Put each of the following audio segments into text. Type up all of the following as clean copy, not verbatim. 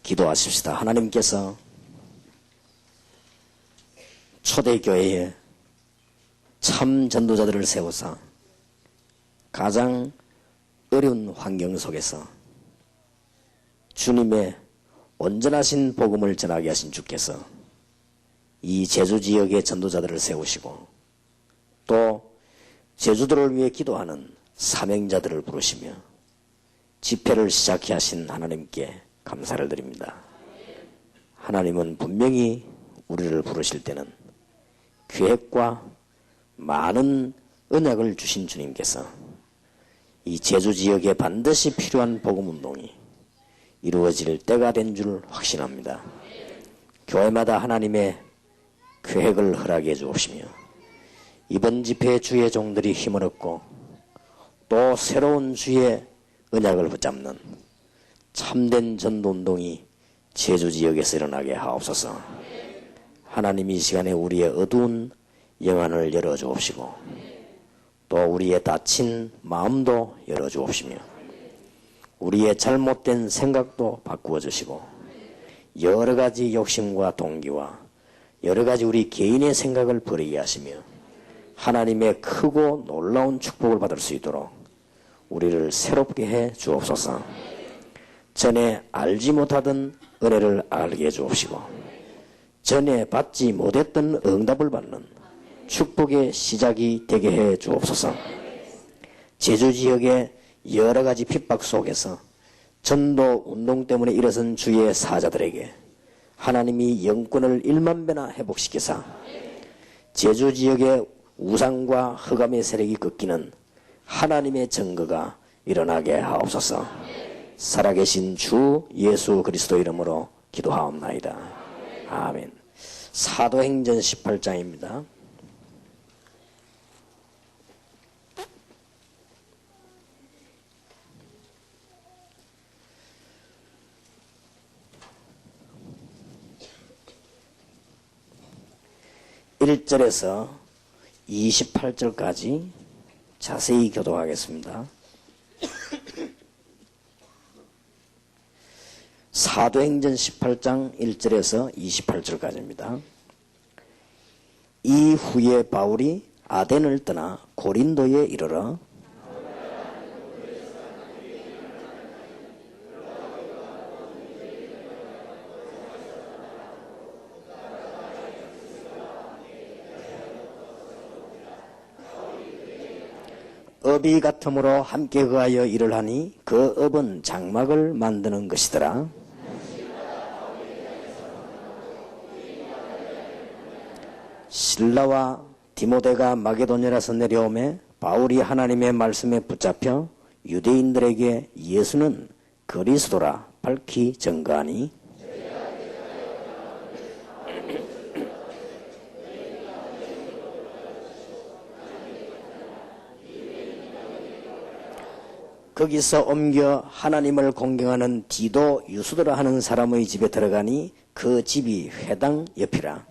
기도하십시다. 하나님께서 초대교회에 참 전도자들을 세우사 가장 어려운 환경 속에서 주님의 온전하신 복음을 전하게 하신 주께서 이 제주지역의 전도자들을 세우시고 또 제주도를 위해 기도하는 사명자들을 부르시며 집회를 시작해 하신 하나님께 감사를 드립니다. 하나님은 분명히 우리를 부르실 때는 계획과 많은 언약을 주신 주님께서 이 제주지역에 반드시 필요한 복음운동이 이루어질 때가 된 줄 확신합니다. 교회마다 하나님의 계획을 허락해 주옵시며 이번 집회에 주의 종들이 힘을 얻고 또 새로운 주의 언약을 붙잡는 참된 전도운동이 제주지역에서 일어나게 하옵소서. 하나님 이 시간에 우리의 어두운 영안을 열어주옵시고 또 우리의 다친 마음도 열어주옵시며 우리의 잘못된 생각도 바꾸어 주시고 여러 가지 욕심과 동기와 여러 가지 우리 개인의 생각을 버리게 하시며 하나님의 크고 놀라운 축복을 받을 수 있도록 우리를 새롭게 해 주옵소서. 전에 알지 못하던 은혜를 알게 해 주옵시고 전에 받지 못했던 응답을 받는 축복의 시작이 되게 해 주옵소서. 제주지역의 여러 가지 핍박 속에서 전도 운동 때문에 일어선 주의 사자들에게 하나님이 영권을 1만 배나 회복시키사 제주지역의 우상과 흑암의 세력이 꺾이는 하나님의 증거가 일어나게 하옵소서. 살아계신 주 예수 그리스도 이름으로 기도하옵나이다. 아멘. 사도행전 18장입니다. (1절에서) 28절까지 자세히 교도하겠습니다. 사도행전 18장 1절에서 28절까지입니다. 이후에 바울이 아덴을 떠나 고린도에 이르러 업이 같음으로 함께 거하여 일을 하니 그 업은 장막을 만드는 것이더라. 실라와 디모데가 마게도냐에서 내려오매 바울이 하나님의 말씀에 붙잡혀 유대인들에게 예수는 그리스도라 밝히 증거하니 거기서 옮겨 하나님을 공경하는 디도 유수도라 하는 사람의 집에 들어가니 그 집이 회당 옆이라.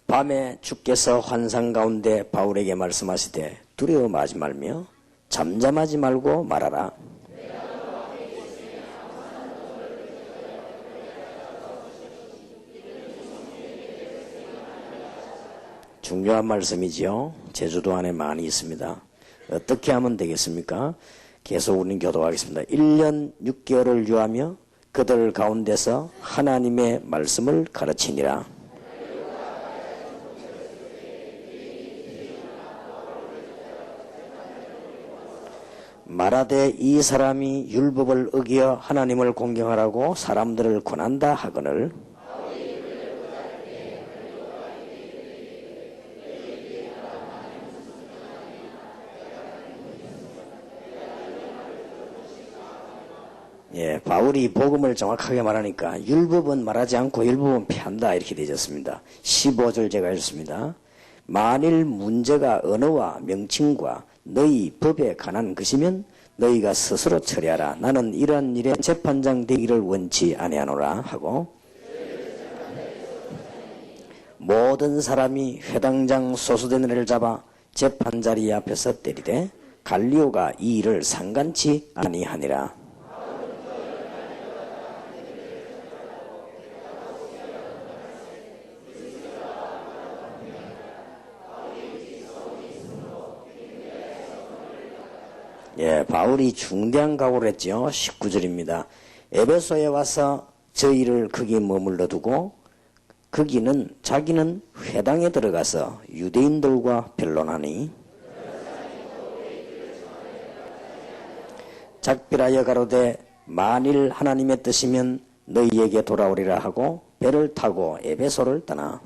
밤에 주께서 환상 가운데 바울에게 말씀하시되 두려워하지 말며 잠잠하지 말고 말하라. 중요한 말씀이지요. 제주도 안에 많이 있습니다. 어떻게 하면 되겠습니까? 계속 우리는 교도하겠습니다. 1년 6개월을 유하며 그들 가운데서 하나님의 말씀을 가르치니라. 말하되 이 사람이 율법을 어기어 하나님을 공경하라고 사람들을 권한다 하거늘 바울이 복음을 정확하게 말하니까 율법은 말하지 않고 율법은 피한다 이렇게 되어졌습니다. 15절 제가 읽습니다. 만일 문제가 언어와 명칭과 너희 법에 관한 것이면 너희가 스스로 처리하라. 나는 이러한 일에 재판장 되기를 원치 아니하노라 하고 모든 사람이 회당장 소수된 애를 잡아 재판자리 앞에서 때리되 갈리오가 이 일을 상간치 아니하니라. 예, 바울이 중대한 각오를 했죠. 19절입니다. 에베소에 와서 저희를 거기 머물러 두고 거기는 자기는 회당에 들어가서 유대인들과 변론하니 작별하여 가로되 만일 하나님의 뜻이면 너희에게 돌아오리라 하고 배를 타고 에베소를 떠나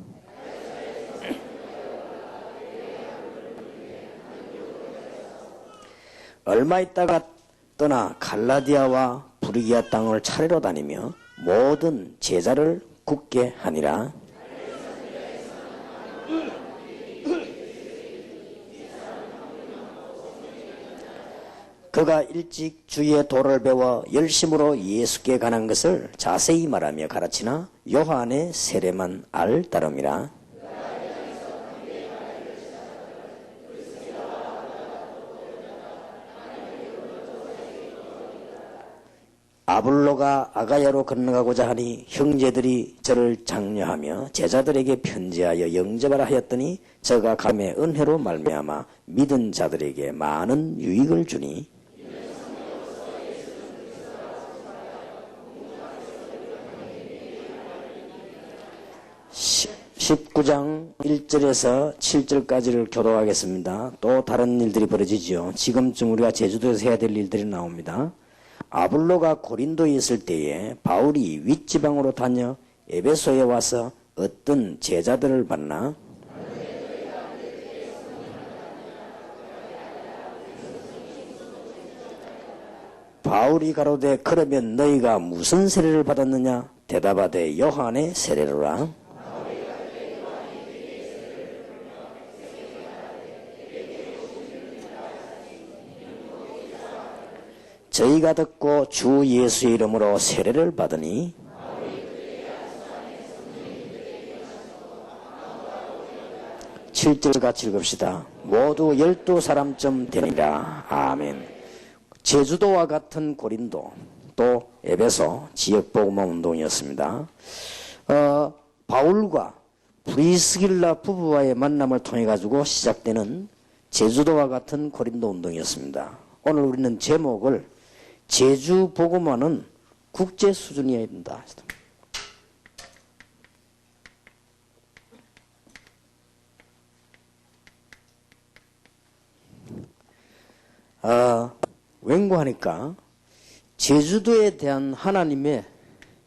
얼마 있다가 떠나 갈라디아와 부르기아 땅을 차례로 다니며 모든 제자를 굳게 하니라. 그가 일찍 주의 도를 배워 열심으로 예수께 관한 것을 자세히 말하며 가르치나 요한의 세례만 알 따름이라. 아볼로가 아가야로 건너가고자 하니 형제들이 저를 장려하며 제자들에게 편지하여 영접하라 하였더니 저가 감의 은혜로 말미암아 믿은 자들에게 많은 유익을 주니 19장 1절에서 7절까지를 교독하겠습니다. 또 다른 일들이 벌어지죠. 지금쯤 우리가 제주도에서 해야 될 일들이 나옵니다. 아볼로가 고린도에 있을 때에 바울이 윗지방으로 다녀 에베소에 와서 어떤 제자들을 만나 바울이 가로되 그러면 너희가 무슨 세례를 받았느냐? 대답하되 요한의 세례로라. 저희가 듣고 주 예수의 이름으로 세례를 받으니 칠 절 같이 읽읍시다. 모두 12사람쯤 되니라. 아멘. 제주도와 같은 고린도 또 에베소 지역복음화 운동이었습니다. 바울과 브리스길라 부부와의 만남을 통해 가지고 시작되는 제주도와 같은 고린도 운동이었습니다. 오늘 우리는 제목을 제주 복음화는 국제 수준이어야 된다. 웬고하니까 제주도에 대한 하나님의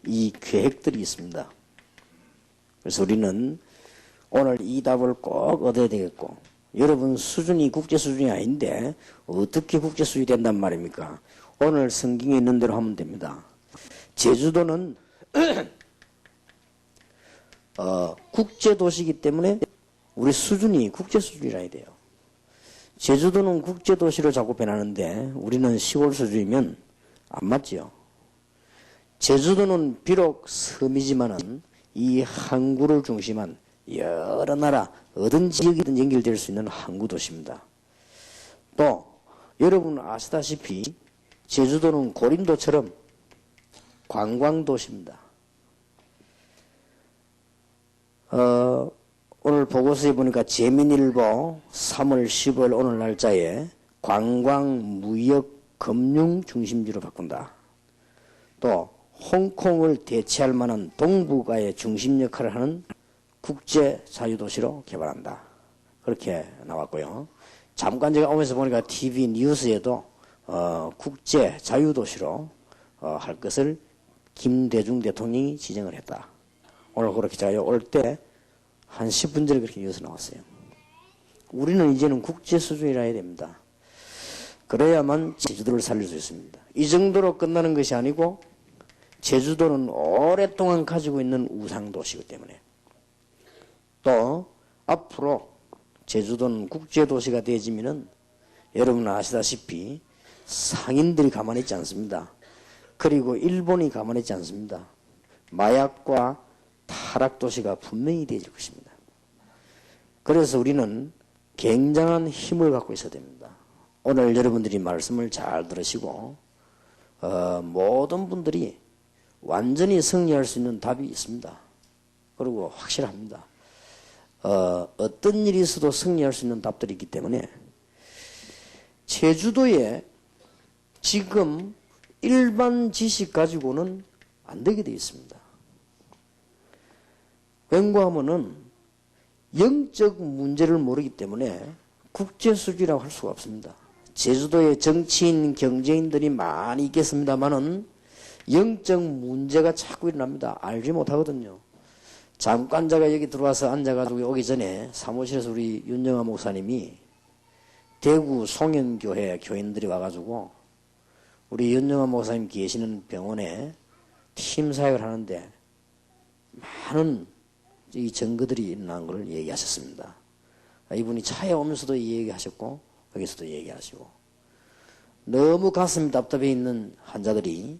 이 계획들이 있습니다. 그래서 우리는 오늘 이 답을 꼭 얻어야 되겠고, 여러분 수준이 국제 수준이 아닌데 어떻게 국제 수준이 된단 말입니까? 오늘 성경에 있는 대로 하면 됩니다. 제주도는 국제 도시이기 때문에 우리 수준이 국제 수준이라야 돼요. 제주도는 국제 도시로 자꾸 변하는데 우리는 시골 수준이면 안 맞지요. 제주도는 비록 섬이지만은 이 항구를 중심한 여러 나라 어떤 지역이든 연결될 수 있는 항구 도시입니다. 또 여러분 아시다시피 제주도는 고린도처럼 관광 도시입니다. 오늘 보고서에 보니까 재민일보 3월 10일 오늘 날짜에 관광, 무역, 금융 중심지로 바꾼다. 또 홍콩을 대체할 만한 동북아의 중심 역할을 하는 국제 자유도시로 개발한다. 그렇게 나왔고요. 잠깐 제가 오면서 보니까 TV 뉴스에도 국제 자유도시로 할 것을 김대중 대통령이 지정을 했다. 오늘 그렇게 제가 올 때 한 10분 전에 그렇게 뉴스 나왔어요. 우리는 이제는 국제 수준이라 해야 됩니다. 그래야만 제주도를 살릴 수 있습니다. 이 정도로 끝나는 것이 아니고 제주도는 오랫동안 가지고 있는 우상도시이기 때문에 또 앞으로 제주도는 국제도시가 되어지면은 여러분 아시다시피 상인들이 가만히 있지 않습니다. 그리고 일본이 가만히 있지 않습니다. 마약과 타락도시가 분명히 되어질 것입니다. 그래서 우리는 굉장한 힘을 갖고 있어야 됩니다. 오늘 여러분들이 말씀을 잘 들으시고 모든 분들이 완전히 승리할 수 있는 답이 있습니다. 그리고 확실합니다. 어떤 일이 있어도 승리할 수 있는 답들이 있기 때문에 제주도에 지금 일반 지식 가지고는 안 되게 되어 있습니다. 왠고하면은 영적 문제를 모르기 때문에 국제수준이라고 할 수가 없습니다. 제주도에 정치인, 경제인들이 많이 있겠습니다만은 영적 문제가 자꾸 일어납니다. 알지 못하거든요. 잠깐 제가 여기 들어와서 앉아가지고 오기 전에 사무실에서 우리 윤영아 목사님이 대구 송현교회 교인들이 와가지고 우리 윤영아 목사님 계시는 병원에 팀 사역을 하는데 많은 이 증거들이 일어난 걸 얘기하셨습니다. 이분이 차에 오면서도 얘기하셨고 여기서도 얘기하시고 너무 가슴이 답답해 있는 환자들이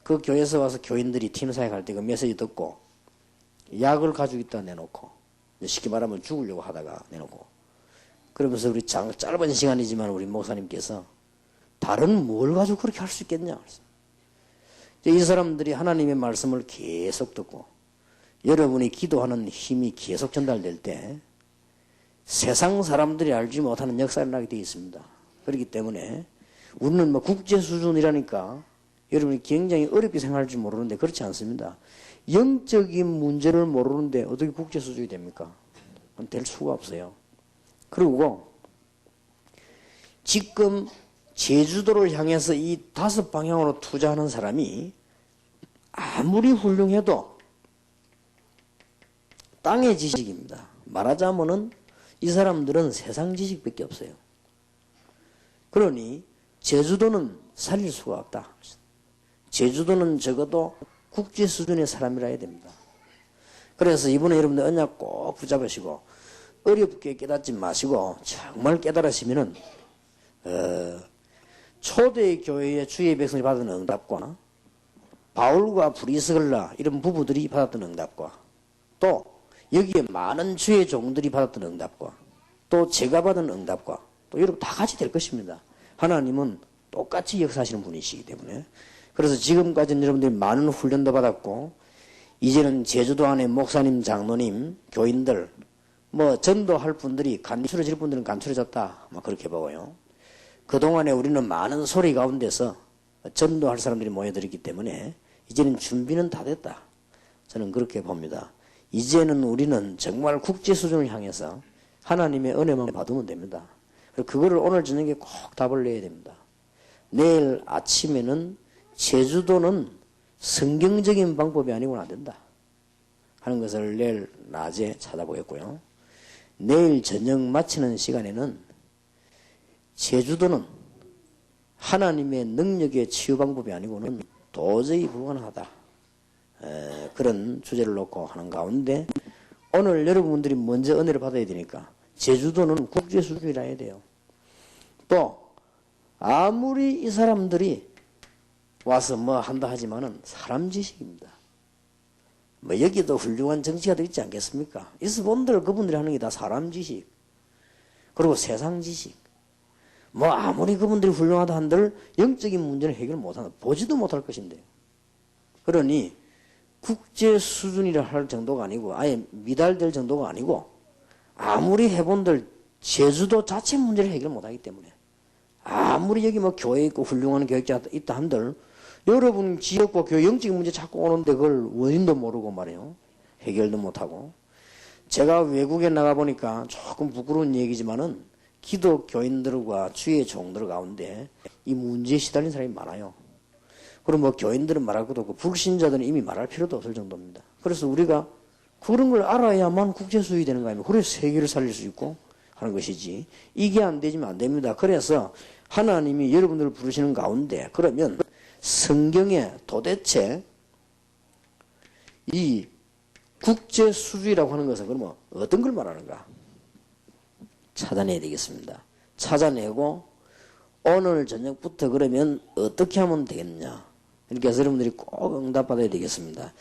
그 교회에서 와서 교인들이 팀 사역할 때 그 메시지 듣고 약을 가지고 있다 내놓고 쉽게 말하면 죽으려고 하다가 내놓고 그러면서 우리 짧은 시간이지만 우리 목사님께서 다른 뭘 가지고 그렇게 할 수 있겠냐. 이 사람들이 하나님의 말씀을 계속 듣고 여러분이 기도하는 힘이 계속 전달될 때 세상 사람들이 알지 못하는 역사를 나게 되어 있습니다. 그렇기 때문에 우리는 뭐 국제 수준이라니까 여러분이 굉장히 어렵게 생각할지 모르는데 그렇지 않습니다. 영적인 문제를 모르는데 어떻게 국제 수준이 됩니까? 될 수가 없어요. 그리고 지금 제주도를 향해서 이 5방향으로 투자하는 사람이 아무리 훌륭해도 땅의 지식입니다. 말하자면은 이 사람들은 세상 지식밖에 없어요. 그러니 제주도는 살릴 수가 없다. 제주도는 적어도 국제 수준의 사람이라 해야 됩니다. 그래서 이번에 여러분들 언약 꼭 붙잡으시고 어렵게 깨닫지 마시고 정말 깨달으시면은 초대 교회의 주의 백성이 받은 응답과 바울과 브리스글라 이런 부부들이 받았던 응답과 또 여기에 많은 주의 종들이 받았던 응답과 또 제가 받은 응답과 또 여러분 다 같이 될 것입니다. 하나님은 똑같이 역사하시는 분이시기 때문에 그래서 지금까지는 여러분들이 많은 훈련도 받았고 이제는 제주도 안에 목사님, 장로님, 교인들 뭐 전도할 분들이 간추려질 분들은 간추려졌다 뭐 그렇게 보고요. 그동안에 우리는 많은 소리 가운데서 전도할 사람들이 모여들었기 때문에 이제는 준비는 다 됐다. 저는 그렇게 봅니다. 이제는 우리는 정말 국제 수준을 향해서 하나님의 은혜만 받으면 됩니다. 그거를 오늘 저녁에 꼭 답을 내야 됩니다. 내일 아침에는 제주도는 성경적인 방법이 아니고는 안 된다 하는 것을 내일 낮에 찾아보겠고요. 내일 저녁 마치는 시간에는 제주도는 하나님의 능력의 치유 방법이 아니고는 도저히 불가능하다. 그런 주제를 놓고 하는 가운데 오늘 여러분들이 먼저 은혜를 받아야 되니까 제주도는 국제 수준이라 해야 돼요. 또 아무리 이 사람들이 와서 뭐 한다 하지만은 사람 지식입니다. 뭐 여기도 훌륭한 정치가들 있지 않겠습니까? 있어 본들 그분들이 하는 게 다 사람 지식 그리고 세상 지식 뭐 아무리 그분들이 훌륭하다 한들 영적인 문제는 해결 못한다. 보지도 못할 것인데 그러니 국제 수준이라 할 정도가 아니고 아예 미달될 정도가 아니고 아무리 해본들 제주도 자체 문제를 해결 못하기 때문에 아무리 여기 뭐 교회 있고 훌륭한 교육자 있다 한들 여러분 지역과 교회 영적인 문제 자꾸 오는데 그걸 원인도 모르고 말이에요. 해결도 못하고 제가 외국에 나가보니까 조금 부끄러운 얘기지만은 기독교인들과 주의 종들 가운데 이 문제에 시달린 사람이 많아요. 그럼 뭐 교인들은 말할 것도 없고 불신자들은 이미 말할 필요도 없을 정도입니다. 그래서 우리가 그런 걸 알아야만 국제수익이 되는 거 아닙니까? 그래서 세계를 살릴 수 있고 하는 것이지 이게 안 되지면 안 됩니다. 그래서 하나님이 여러분들을 부르시는 가운데 그러면 성경에 도대체 이 국제수주의라고 하는 것은 그러면 어떤 걸 말하는가? 찾아내야 되겠습니다. 찾아내고 오늘 저녁부터 그러면 어떻게 하면 되겠냐? 그래서 여러분들이 꼭 응답받아야 되겠습니다.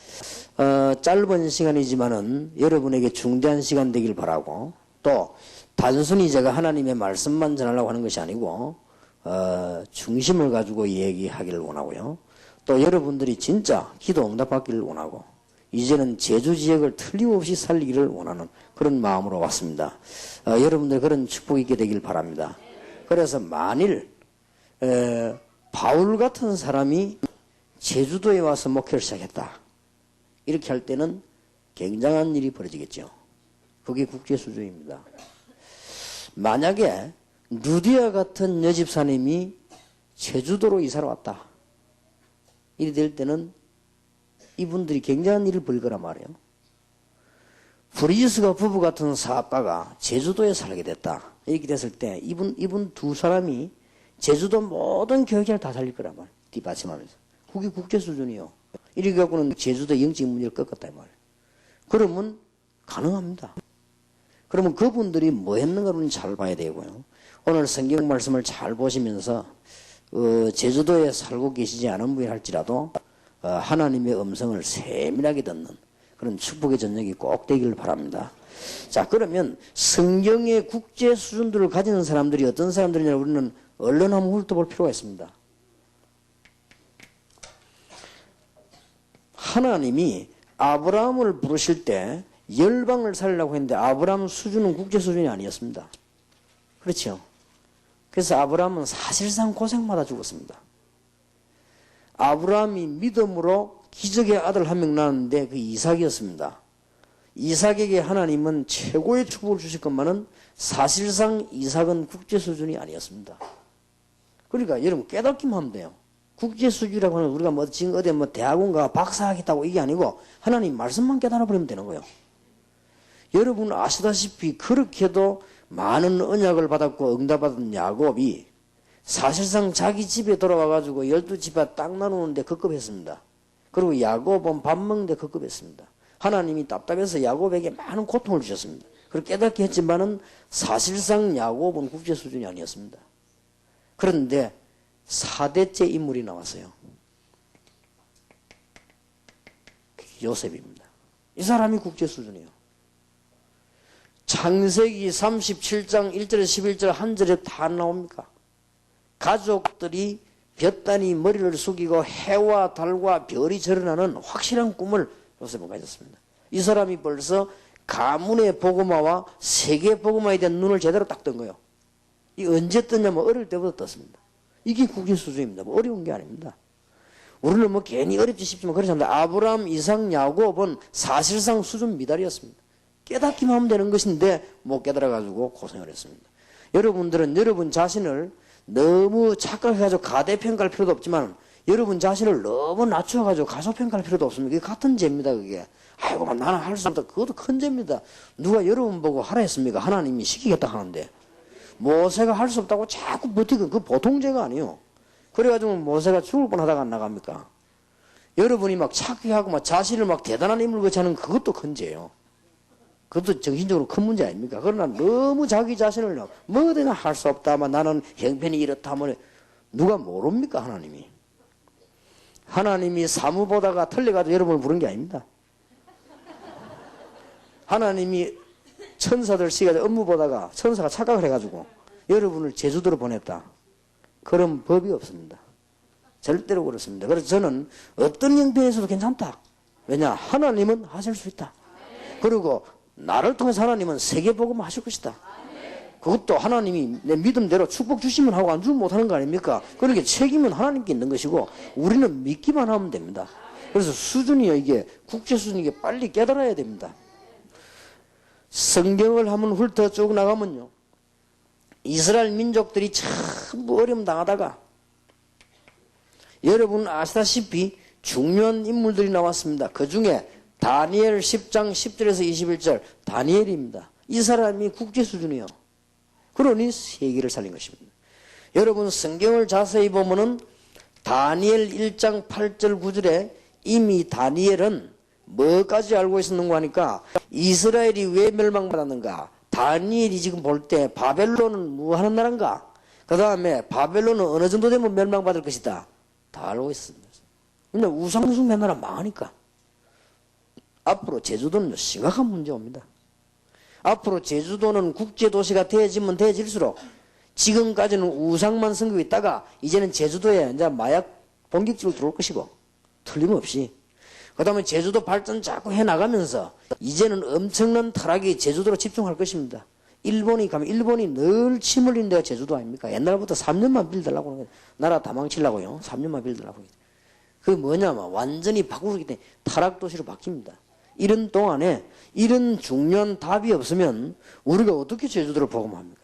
짧은 시간이지만은 여러분에게 중대한 시간 되길 바라고 또 단순히 제가 하나님의 말씀만 전하려고 하는 것이 아니고 중심을 가지고 얘기하기를 원하고요. 또 여러분들이 진짜 기도 응답받기를 원하고 이제는 제주 지역을 틀림없이 살리기를 원하는 그런 마음으로 왔습니다. 여러분들 그런 축복이 있게 되길 바랍니다. 그래서 만일 바울 같은 사람이 제주도에 와서 목회를 시작했다. 이렇게 할 때는 굉장한 일이 벌어지겠죠. 그게 국제 수준입니다. 만약에 루디아 같은 여집사님이 제주도로 이사를 왔다. 이래 될 때는 이분들이 굉장한 일을 벌일 거란 말이에요. 브리지스가 부부 같은 사업가가 제주도에 살게 됐다. 이렇게 됐을 때 이분 두 사람이 제주도 모든 교육을 다 살릴 거란 말이에요. 뒷받침하면서. 그게 국제 수준이요. 이렇게 갖고는 제주도 영적 문제를 꺾었다 이 말이에요. 그러면 가능합니다. 그러면 그분들이 뭐 했는가를 잘 봐야 되고요. 오늘 성경 말씀을 잘 보시면서 제주도에 살고 계시지 않은 분이 할지라도 하나님의 음성을 세밀하게 듣는 그런 축복의 저녁이 꼭 되기를 바랍니다. 자, 그러면 성경의 국제 수준들을 가지는 사람들이 어떤 사람들이냐 우리는 얼른 한번 훑어볼 필요가 있습니다. 하나님이 아브라함을 부르실 때 열방을 살리려고 했는데 아브라함 수준은 국제 수준이 아니었습니다. 그렇죠? 그래서 아브라함은 사실상 고생마다 죽었습니다. 아브라함이 믿음으로 기적의 아들 한 명 낳았는데 그 이삭이었습니다. 이삭에게 하나님은 최고의 축복을 주실 것만은 사실상 이삭은 국제 수준이 아니었습니다. 그러니까 여러분 깨닫기만 하면 돼요. 국제 수준이라고 하는 우리가 뭐 지금 어디 뭐 대학원 가 박사하겠다고 이게 아니고 하나님 말씀만 깨달아 버리면 되는 거예요. 여러분 아시다시피 그렇게도 많은 언약을 받았고 응답받은 야곱이 사실상 자기 집에 돌아와가지고 12집에 땅 나누는데 급급했습니다. 그리고 야곱은 밥 먹는데 급급했습니다. 하나님이 답답해서 야곱에게 많은 고통을 주셨습니다. 그렇게 깨닫게 했지만은 사실상 야곱은 국제 수준이 아니었습니다. 그런데 4대째 인물이 나왔어요. 요셉입니다. 이 사람이 국제 수준이에요. 창세기 37장 1절에 11절 한 절에 다 나옵니까? 가족들이 볕단이 머리를 숙이고 해와 달과 별이 절어나는 확실한 꿈을 요셉은 가졌습니다. 이 사람이 벌써 가문의 복음화와 세계 복음화에 대한 눈을 제대로 딱 뜬 거예요. 이 언제 떴냐면 어릴 때부터 떴습니다. 이게 국제 수준입니다. 뭐 어려운 게 아닙니다. 우리는 뭐 괜히 어렵지 싶지만 그렇지 않습니다. 아브라함, 이삭, 야곱은 사실상 수준 미달이었습니다. 깨닫기만 하면 되는 것인데 못 깨달아가지고 고생을 했습니다. 여러분들은 여러분 자신을 너무 착각해가지고 가대평가할 필요도 없지만 여러분 자신을 너무 낮춰가지고 가소평가할 필요도 없습니다. 그게 같은 죄입니다. 그게. 아이고 나는 할 수 없다. 그것도 큰 죄입니다. 누가 여러분 보고 하라 했습니까? 하나님이 시키겠다 하는데 모세가 할 수 없다고 자꾸 버티고 그 보통 죄가 아니에요. 그래가지고 모세가 죽을 뻔하다가 안 나갑니까? 여러분이 막 착각하고 막 자신을 막 대단한 인물 같이 하는 그것도 큰 죄예요. 그것도 정신적으로 큰 문제 아닙니까? 그러나 너무 자기 자신을 뭐든지 할 수 없다. 나는 형편이 이렇다 하면 누가 모릅니까? 하나님이. 하나님이 사무 보다가 틀려가지고 여러분을 부른 게 아닙니다. 하나님이 천사들 시간에 업무 보다가 천사가 착각을 해가지고 여러분을 제주도로 보냈다. 그런 법이 없습니다. 절대로 그렇습니다. 그래서 저는 어떤 형편에서도 괜찮다. 왜냐? 하나님은 하실 수 있다. 그리고 나를 통해서 하나님은 세계복음 하실 것이다. 그것도 하나님이 내 믿음대로 축복 주시면 하고 안 주면 못하는 거 아닙니까? 그러니까 책임은 하나님께 있는 것이고 우리는 믿기만 하면 됩니다. 그래서 수준이요 이게 국제 수준이 이게 빨리 깨달아야 됩니다. 성경을 한번 훑어 쭉 나가면요 이스라엘 민족들이 전부 어려움 당하다가 여러분 아시다시피 중요한 인물들이 나왔습니다. 그 중에 다니엘 10장 10절에서 21절 다니엘입니다. 이 사람이 국제 수준이요. 그러니 세계를 살린 것입니다. 여러분 성경을 자세히 보면은 다니엘 1장 8절 9절에 이미 다니엘은 뭐까지 알고 있었는가 하니까 이스라엘이 왜 멸망받았는가? 다니엘이 지금 볼 때 바벨론은 뭐 하는 나라인가? 그 다음에 바벨론은 어느 정도 되면 멸망받을 것이다. 다 알고 있습니다. 근데 우상숭배 나라 망하니까 앞으로 제주도는 심각한 문제 옵니다. 앞으로 제주도는 국제도시가 되어지면 되어질수록 지금까지는 우상만 선고 있다가 이제는 제주도에 이제 마약 본격적으로 들어올 것이고 틀림없이 그 다음에 제주도 발전 자꾸 해나가면서 이제는 엄청난 타락이 제주도로 집중할 것입니다. 일본이 가면 일본이 늘 침 흘린 데가 제주도 아닙니까? 옛날부터 3년만 빌더라고 하는 거예요. 나라 다 망치려고요. 3년만 빌더라고. 그게 뭐냐면 완전히 바꾸기 때문에 타락도시로 바뀝니다. 이런 동안에 이런 중요한 답이 없으면 우리가 어떻게 제주도를 복음합니까?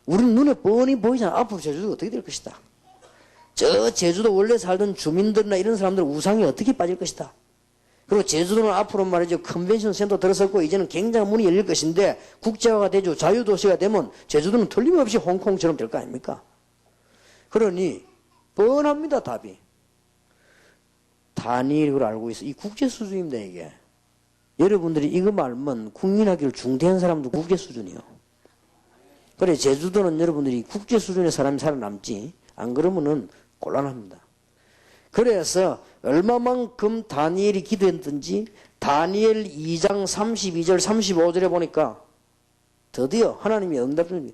우리는 눈에 뻔히 보이잖아. 앞으로 제주도가 어떻게 될 것이다. 저 제주도 원래 살던 주민들이나 이런 사람들 우상이 어떻게 빠질 것이다. 그리고 제주도는 앞으로 말이죠. 컨벤션 센터 들어섰고 이제는 굉장한 문이 열릴 것인데 국제화가 되죠. 자유도시가 되면 제주도는 틀림없이 홍콩처럼 될 거 아닙니까? 그러니 뻔합니다. 답이. 다니엘이 그걸 알고 있어. 이 국제 수준입니다. 이게. 여러분들이 이거 말면 국민학교를 중퇴한 사람도 국제 수준이요. 그래 제주도는 여러분들이 국제 수준의 사람이 살아남지 안 그러면은 곤란합니다. 그래서 얼마만큼 다니엘이 기도했든지 다니엘 2장 32절 35절에 보니까 드디어 하나님이 응답을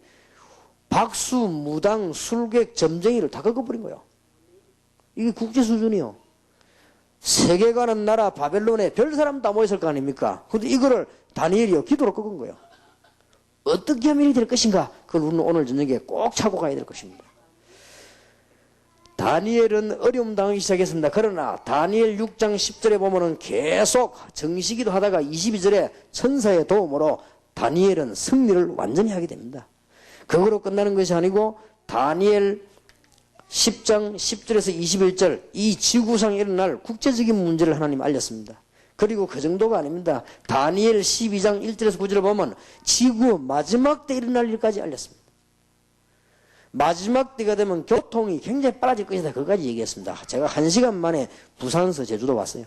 박수, 무당, 술객, 점쟁이를 다 꺾어버린 거예요. 이게 국제 수준이요. 세계 가는 나라 바벨론에 별 사람 다 모였을 거 아닙니까? 근데 이거를 다니엘이요 기도로 꺾은 거예요. 어떻게 하면 이렇게 될 것인가? 그걸 우리는 오늘 저녁에 꼭 차고 가야 될 것입니다. 다니엘은 어려움 당하기 시작했습니다. 그러나 다니엘 6장 10절에 보면은 계속 정시기도 하다가 22절에 천사의 도움으로 다니엘은 승리를 완전히 하게 됩니다. 그거로 끝나는 것이 아니고 다니엘 10장 10절에서 21절 이 지구상에 일어날 국제적인 문제를 하나님 알렸습니다. 그리고 그 정도가 아닙니다. 다니엘 12장 1절에서 9절을 보면 지구 마지막 때 일어날 일까지 알렸습니다. 마지막 때가 되면 교통이 굉장히 빨라질 것이다. 그까지 얘기했습니다. 제가 1시간 만에 부산에서 제주도 왔어요.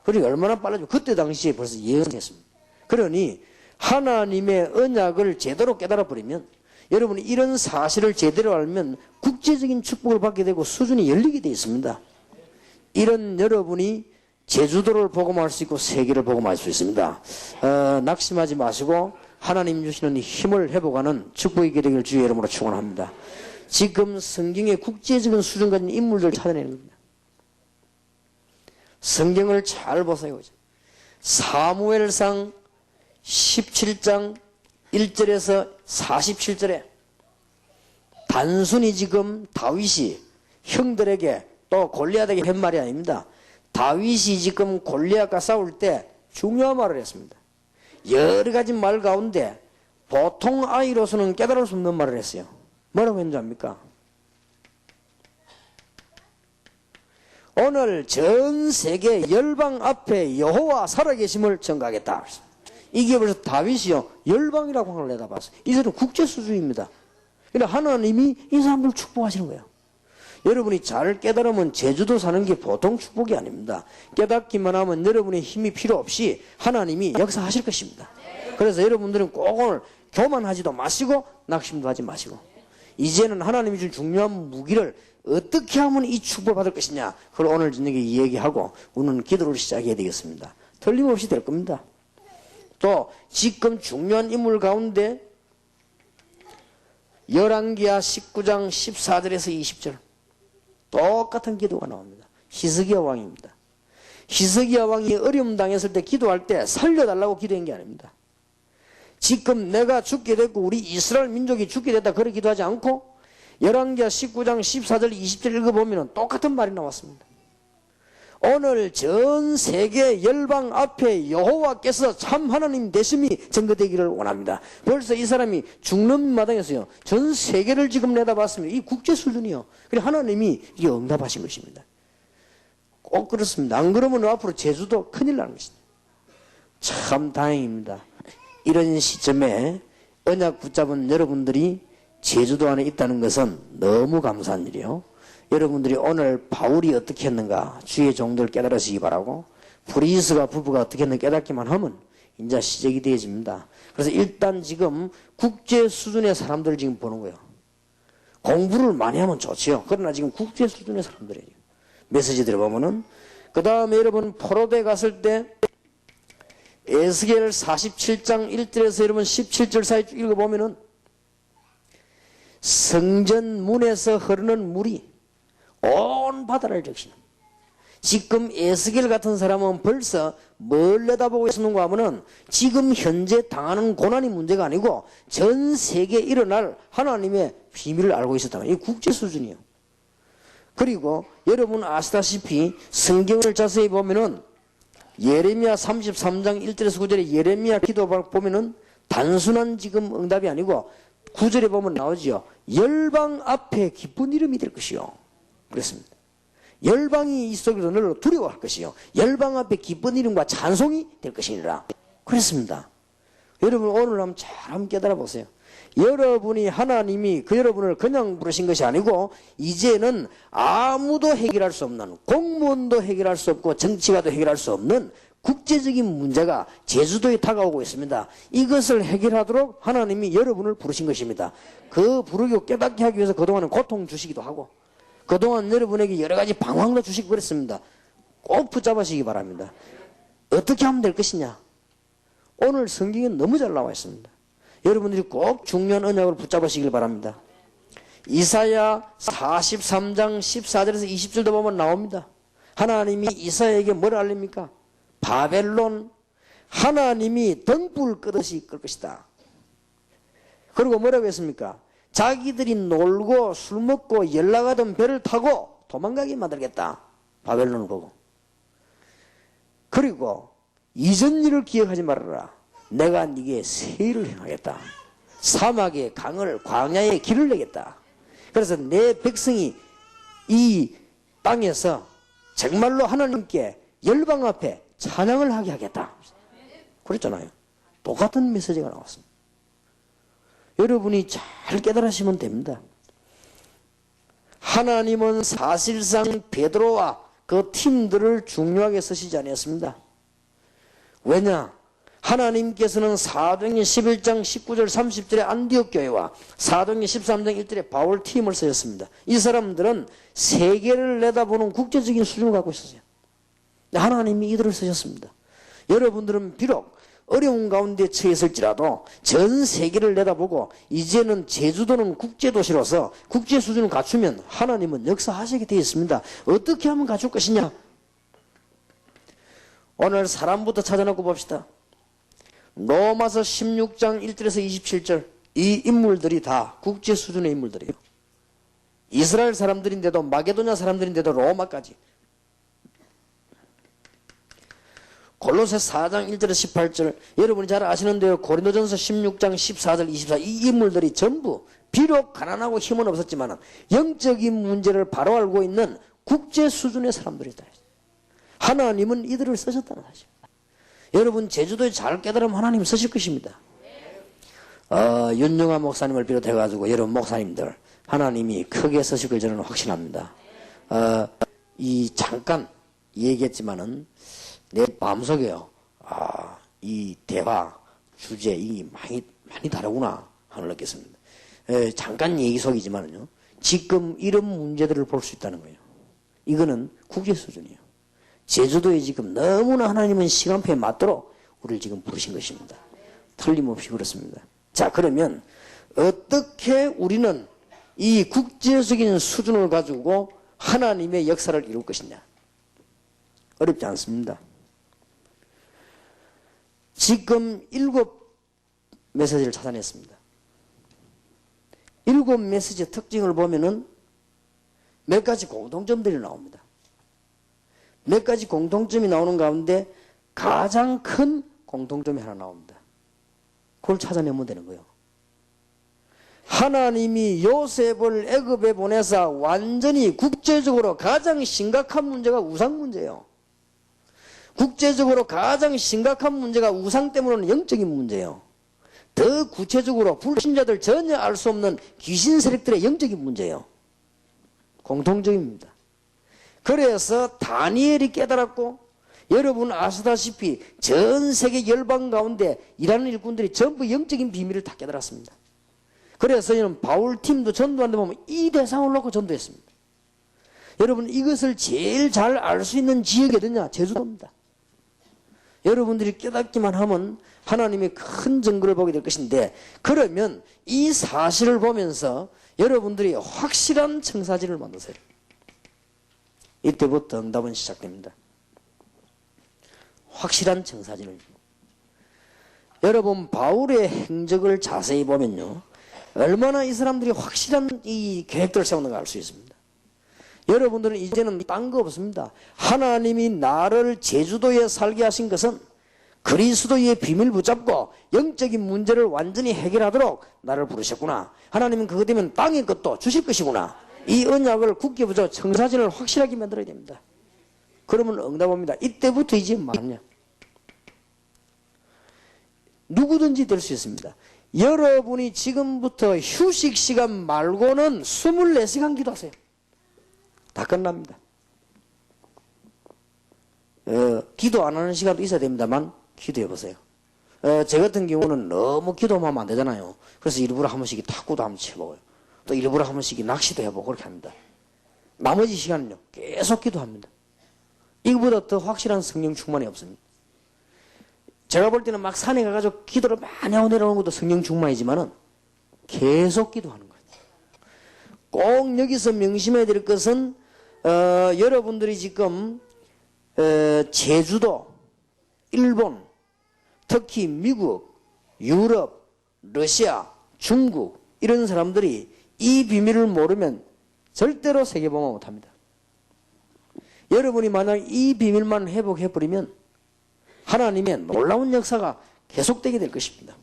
그리고 얼마나 빨라지면 그때 당시에 벌써 예언했습니다. 그러니 하나님의 언약을 제대로 깨달아 버리면 여러분이 이런 사실을 제대로 알면 국제적인 축복을 받게 되고 수준이 열리게 되어 있습니다. 이런 여러분이 제주도를 복음할 수 있고 세계를 복음할 수 있습니다. 낙심하지 마시고 하나님 주시는 힘을 회복하는 축복이 있게 되기를 주의 이름으로 축원합니다. 지금 성경의 국제적인 수준 가진 인물들을 찾아내는 겁니다. 성경을 잘 보세요. 사무엘상 17장 1절에서 47절에 단순히 지금 다윗이 형들에게 또 골리앗에게 한 말이 아닙니다. 다윗이 지금 골리앗과 싸울 때 중요한 말을 했습니다. 여러 가지 말 가운데 보통 아이로서는 깨달을 수 없는 말을 했어요. 뭐라고 했는지 압니까? 오늘 전 세계 열방 앞에 여호와 살아계심을 전가하겠다. 이게 벌써 다윗이요 열방이라고 하는 걸 내다봤어요. 이 사람은 국제 수준입니다. 그러니까 하나님이 이 사람들을 축복하시는 거예요. 여러분이 잘 깨달으면 제주도 사는 게 보통 축복이 아닙니다. 깨닫기만 하면 여러분의 힘이 필요 없이 하나님이 역사하실 것입니다. 그래서 여러분들은 꼭 오늘 교만하지도 마시고 낙심도 하지 마시고 이제는 하나님이 준 중요한 무기를 어떻게 하면 이 축복을 받을 것이냐 그걸 오늘 저녁에 이야기하고 우리는 기도를 시작해야 되겠습니다. 틀림없이 될 겁니다. 또 지금 중요한 인물 가운데 열왕기하 19장 14절에서 20절 똑같은 기도가 나옵니다. 히스기야 왕입니다. 히스기야 왕이 어려움 당했을 때 기도할 때 살려달라고 기도한 게 아닙니다. 지금 내가 죽게 됐고 우리 이스라엘 민족이 죽게 됐다 그렇게 기도하지 않고 열왕기하 19장 14절 20절 읽어보면 똑같은 말이 나왔습니다. 오늘 전 세계 열방 앞에 여호와께서 참 하나님 되심이 증거되기를 원합니다. 벌써 이 사람이 죽는 마당에서요 전 세계를 지금 내다봤습니다. 이 국제 수준이요. 그래 하나님이 이게 응답하신 것입니다. 꼭 그렇습니다. 안 그러면 앞으로 제주도 큰일 나는 것입니다. 참 다행입니다. 이런 시점에 언약 붙잡은 여러분들이 제주도 안에 있다는 것은 너무 감사한 일이요. 여러분들이 오늘 바울이 어떻게 했는가 주의 종들을 깨달으시기 바라고 브리스가 부부가 어떻게 했는가 깨닫기만 하면 이제 시작이 되어집니다. 그래서 일단 지금 국제 수준의 사람들을 지금 보는 거예요. 공부를 많이 하면 좋지요. 그러나 지금 국제 수준의 사람들이에요. 메시지 들어보면은 그 다음에 여러분 포로대 갔을 때 에스겔 47장 1절에서 여러분 17절 사이 쭉 읽어보면은 성전 문에서 흐르는 물이 온 바다를 적시는, 지금 에스겔 같은 사람은 벌써 뭘 내다보고 있었는가 하면은 지금 현재 당하는 고난이 문제가 아니고 전 세계에 일어날 하나님의 비밀을 알고 있었다는 거예요. 이 국제 수준이에요. 그리고 여러분 아시다시피 성경을 자세히 보면은 예레미야 33장 1절에서 9절에 예레미야 기도 보면은 단순한 지금 응답이 아니고 9절에 보면 나오지요. 열방 앞에 기쁜 이름이 될 것이요. 그랬습니다. 열방이 이 속에서 너를 두려워할 것이요. 열방 앞에 기쁜 이름과 찬송이 될 것이니라. 그랬습니다. 여러분 오늘 한번 깨달아 보세요. 여러분이 하나님이 그 여러분을 그냥 부르신 것이 아니고 이제는 아무도 해결할 수 없는, 공무원도 해결할 수 없고 정치가도 해결할 수 없는 국제적인 문제가 제주도에 다가오고 있습니다. 이것을 해결하도록 하나님이 여러분을 부르신 것입니다. 그 부르고 깨닫게 하기 위해서 그동안은 고통 주시기도 하고 그동안 여러분에게 여러 가지 방황도 주시고 그랬습니다. 꼭 붙잡으시기 바랍니다. 어떻게 하면 될 것이냐? 오늘 성경에 너무 잘 나와 있습니다. 여러분들이 꼭 중요한 언약을 붙잡으시길 바랍니다. 이사야 43장 14절에서 20절도 보면 나옵니다. 하나님이 이사야에게 뭘 알립니까? 바벨론 하나님이 등불 끄듯이 끌 것이다. 그리고 뭐라고 했습니까? 자기들이 놀고 술 먹고 연락하던 배를 타고 도망가게 만들겠다. 바벨론을 보고. 그리고 이전 일을 기억하지 말아라. 내가 네게 세일을 행하겠다. 사막에 강을, 광야에 길을 내겠다. 그래서 내 백성이 이 땅에서 정말로 하나님께 열방 앞에 찬양을 하게 하겠다. 그랬잖아요. 똑같은 메시지가 나왔습니다. 여러분이 잘 깨달으시면 됩니다. 하나님은 사실상 베드로와 그 팀들을 중요하게 쓰시지 않았습니다. 왜냐? 하나님께서는 사도행전 11장 19절 30절에 안디옥 교회와 사도행전 13장 1절에 바울 팀을 쓰셨습니다. 이 사람들은 세계를 내다보는 국제적인 수준을 갖고 있었어요. 하나님이 이들을 쓰셨습니다. 여러분들은 비록 어려운 가운데 처했을지라도 전 세계를 내다보고 이제는 제주도는 국제도시로서 국제 수준을 갖추면 하나님은 역사하시게 되어 있습니다. 어떻게 하면 갖출 것이냐? 오늘 사람부터 찾아놓고 봅시다. 로마서 16장 1절에서 27절 이 인물들이 다 국제 수준의 인물들이에요. 이스라엘 사람들인데도 마게도냐 사람들인데도 로마까지. 골로새 4장 1절에서 18절 여러분이 잘 아시는데요. 고린도전서 16장 14절 24 이 인물들이 전부 비록 가난하고 힘은 없었지만 영적인 문제를 바로 알고 있는 국제 수준의 사람들이다. 하나님은 이들을 쓰셨다는 사실입니다. 여러분 제주도에 잘 깨달으면 하나님 쓰실 것입니다. 윤영아 목사님을 비롯해가지고 여러분 목사님들 하나님이 크게 쓰실 걸 저는 확신합니다. 이 잠깐 얘기했지만은 내 마음속에요. 이 대화 주제 이 많이 다르구나 하는 느꼈습니다. 잠깐 얘기 속이지만은요. 지금 이런 문제들을 볼 수 있다는 거예요. 이거는 국제 수준이에요. 제주도에 지금 너무나 하나님은 시간표에 맞도록 우리를 지금 부르신 것입니다. 틀림없이 그렇습니다. 자, 그러면 어떻게 우리는 이 국제적인 수준을 가지고 하나님의 역사를 이룰 것이냐? 어렵지 않습니다. 지금 7 메시지를 찾아냈습니다. 7 메시지의 특징을 보면은 몇 가지 공통점들이 나옵니다. 몇 가지 공통점이 나오는 가운데 가장 큰 공통점이 하나 나옵니다. 그걸 찾아내면 되는 거예요. 하나님이 요셉을 애굽에 보내서 완전히 국제적으로 가장 심각한 문제가 우상 문제예요. 국제적으로 가장 심각한 문제가 우상 때문에 영적인 문제예요. 더 구체적으로 불신자들 전혀 알 수 없는 귀신 세력들의 영적인 문제예요. 공통점입니다. 그래서 다니엘이 깨달았고 여러분 아시다시피 전 세계 열방 가운데 일하는 일꾼들이 전부 영적인 비밀을 다 깨달았습니다. 그래서 여러분 바울 팀도 전도하는데 보면 이 대상을 놓고 전도했습니다. 여러분 이것을 제일 잘 알 수 있는 지역이 어디냐? 제주도입니다. 여러분들이 깨닫기만 하면 하나님의 큰 증거를 보게 될 것인데, 그러면 이 사실을 보면서 여러분들이 확실한 청사진을 만드세요. 이때부터 응답은 시작됩니다. 확실한 청사진을. 여러분 바울의 행적을 자세히 보면요, 얼마나 이 사람들이 확실한 이 계획들을 세우는가 알 수 있습니다. 여러분들은 이제는 딴 거 없습니다. 하나님이 나를 제주도에 살게 하신 것은 그리스도의 비밀 붙잡고 영적인 문제를 완전히 해결하도록 나를 부르셨구나. 하나님은 그것 때문에 땅의 것도 주실 것이구나. 이 언약을 굳게 붙잡고 청사진을 확실하게 만들어야 됩니다. 그러면 응답합니다. 이때부터 이제 뭐냐? 누구든지 될 수 있습니다. 여러분이 지금부터 휴식 시간 말고는 24시간 기도하세요. 다 끝납니다. 기도 안 하는 시간도 있어야 됩니다만 기도해 보세요. 제 같은 경우는 너무 기도만 하면 안 되잖아요. 그래서 일부러 한 번씩 탁구도 한번 쳐보고요. 또 일부러 한 번씩 낚시도 해보고 그렇게 합니다. 나머지 시간은요 계속 기도합니다. 이거보다 더 확실한 성령 충만이 없습니다. 제가 볼 때는 막 산에 가가지고 기도를 많이 하고 내려오는 것도 성령 충만이지만은 계속 기도하는 거예요. 꼭 여기서 명심해야 될 것은 여러분들이 지금 제주도, 일본, 특히 미국, 유럽, 러시아, 중국 이런 사람들이 이 비밀을 모르면 절대로 세계봉화 못합니다. 여러분이 만약 이 비밀만 회복해버리면 하나님의 놀라운 역사가 계속되게 될 것입니다.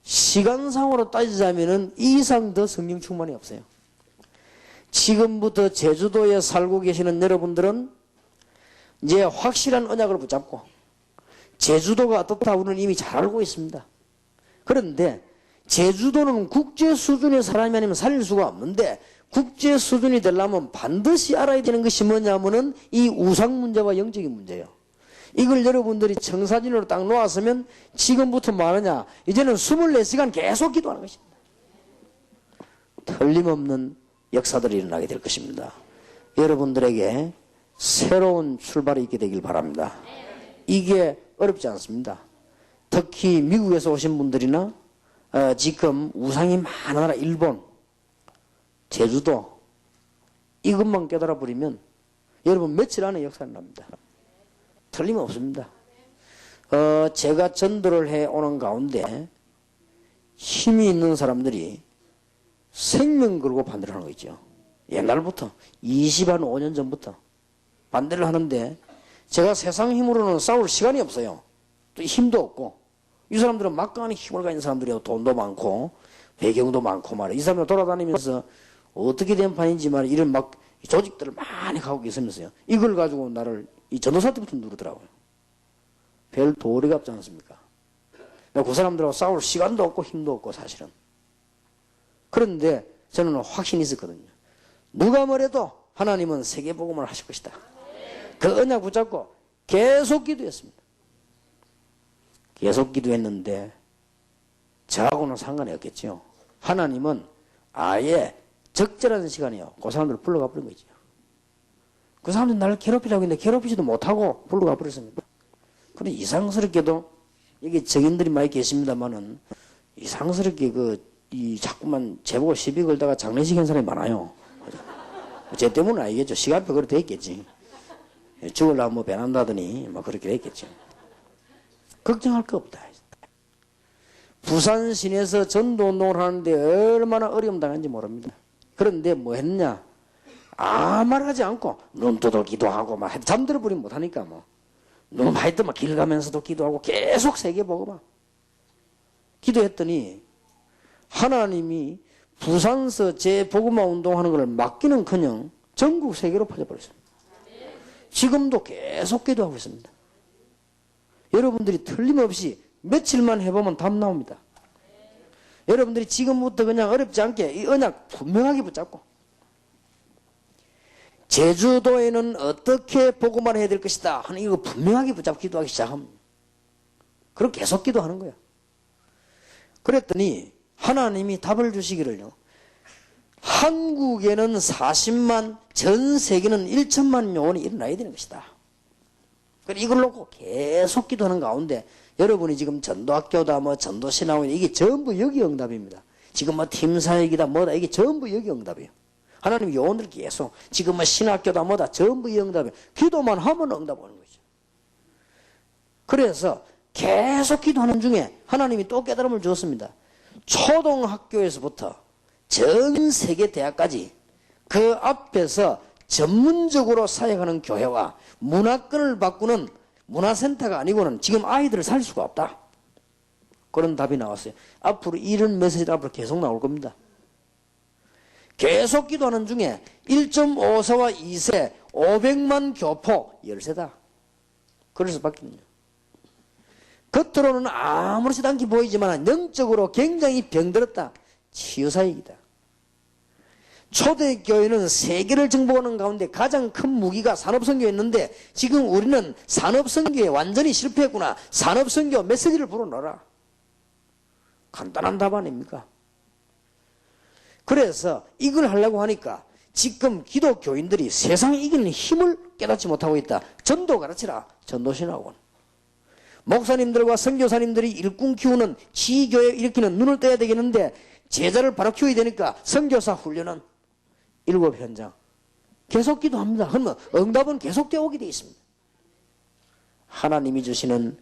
시간상으로 따지자면 이 이상 더 성령 충만이 없어요. 지금부터 제주도에 살고 계시는 여러분들은 이제 확실한 언약을 붙잡고, 제주도가 어떻다 우리는 이미 잘 알고 있습니다. 그런데 제주도는 국제 수준의 사람이 아니면 살릴 수가 없는데, 국제 수준이 되려면 반드시 알아야 되는 것이 뭐냐면은 이 우상 문제와 영적인 문제예요. 이걸 여러분들이 청사진으로 딱 놓았으면 지금부터 뭐 하느냐? 이제는 24시간 계속 기도하는 것입니다. 틀림없는 역사들이 일어나게 될 것입니다. 여러분들에게 새로운 출발이 있게 되길 바랍니다. 이게 어렵지 않습니다. 특히 미국에서 오신 분들이나 지금 우상이 많은 나라 일본, 제주도 이것만 깨달아 버리면 여러분 며칠 안에 역사가 납니다. 틀림없습니다. 제가 전도를 해오는 가운데 힘이 있는 사람들이 생명 걸고 반대를 하는 거 있죠. 옛날부터 25년 전부터 반대를 하는데 제가 세상 힘으로는 싸울 시간이 없어요. 또 힘도 없고, 이 사람들은 막강한 힘을 가진 사람들이요. 돈도 많고 배경도 많고 말이에요. 이 사람들 돌아다니면서 어떻게 된 판인지 말이에요. 이런 막 조직들을 많이 갖고 있으면서요. 이걸 가지고 나를 이 전도사 때부터 누르더라고요. 별 도리가 없지 않습니까? 그 사람들하고 싸울 시간도 없고 힘도 없고 사실은. 그런데 저는 확신이 있었거든요. 누가 뭐래도 하나님은 세계복음을 하실 것이다. 그 언약 붙잡고 계속 기도했습니다. 계속 기도했는데 저하고는 상관이 없겠죠. 하나님은 아예 적절한 시간이요. 그 사람들을 불러가 버린 거죠. 그 사람들이 나를 괴롭히려고 했는데 괴롭히지도 못하고 불러가 버렸습니다. 그런데 이상스럽게도 여기 적인들이 많이 계십니다만은 이상스럽게 자꾸만 제보고 시비 걸다가 장례식 한 사람이 많아요. 제 때문은 아니겠죠. 시간표 그렇게 돼 있겠지. 죽으려면 뭐 배난다더니 뭐 그렇게 돼 있겠죠. 걱정할 거 없다. 부산 시내에서 전도운동을 하는데 얼마나 어려움 당한지 모릅니다. 그런데 뭐 했냐? 아무 말 하지 않고 눈 뜨도 기도하고 막 잠들어 버리면 못하니까 뭐 눈 많이 뜨면 길 가면서도 기도하고 계속 세계보고만 기도했더니 하나님이 부산서 제복음화 운동하는 걸 막기는커녕 전국 세계로 퍼져버렸습니다. 지금도 계속 기도하고 있습니다. 여러분들이 틀림없이 며칠만 해보면 답 나옵니다. 여러분들이 지금부터 그냥 어렵지 않게 이 언약 분명하게 붙잡고, 제주도에는 어떻게 복음을 해야 될 것이다 하는 이거 분명하게 붙잡고 기도하기 시작합니다. 그럼 계속 기도하는 거야. 그랬더니 하나님이 답을 주시기를요. 한국에는 40만, 전 세계는 1천만 요원이 일어나야 되는 것이다. 그래 이걸 놓고 계속 기도하는 가운데 여러분이 지금 전도학교다 뭐 전도신학원 이게 전부 여기 응답입니다. 지금 뭐 팀사역이다 뭐다 이게 전부 여기 응답이에요. 하나님 요원들 계속 지금 뭐 신학교다 뭐다 전부 이 응답이에요. 기도만 하면 응답 오는 거죠. 그래서 계속 기도하는 중에 하나님이 또 깨달음을 주었습니다. 초등학교에서부터 전 세계 대학까지 그 앞에서 전문적으로 사역하는 교회와 문화권을 바꾸는 문화센터가 아니고는 지금 아이들을 살릴 수가 없다. 그런 답이 나왔어요. 앞으로 이런 메시지가 앞으로 계속 나올 겁니다. 계속 기도하는 중에 1.5세와 2세 500만 교포 열세다. 그래서 바뀌는 거예요. 겉으로는 아무렇지도 않게 보이지만 영적으로 굉장히 병들었다. 치유사역이다. 초대교회는 세계를 정복하는 가운데 가장 큰 무기가 산업선교였는데 지금 우리는 산업선교에 완전히 실패했구나. 산업선교 메시지를 불어넣어라. 간단한 답 아닙니까? 그래서 이걸 하려고 하니까 지금 기독교인들이 세상에 이기는 힘을 깨닫지 못하고 있다. 전도 가르치라. 전도신학원. 목사님들과 선교사님들이 일꾼 키우는 지교회 일으키는 눈을 떼야 되겠는데 제자를 바로 키워야 되니까 선교사 훈련은 7현장. 계속 기도합니다. 그러면 응답은 계속되어 오게 되어 있습니다. 하나님이 주시는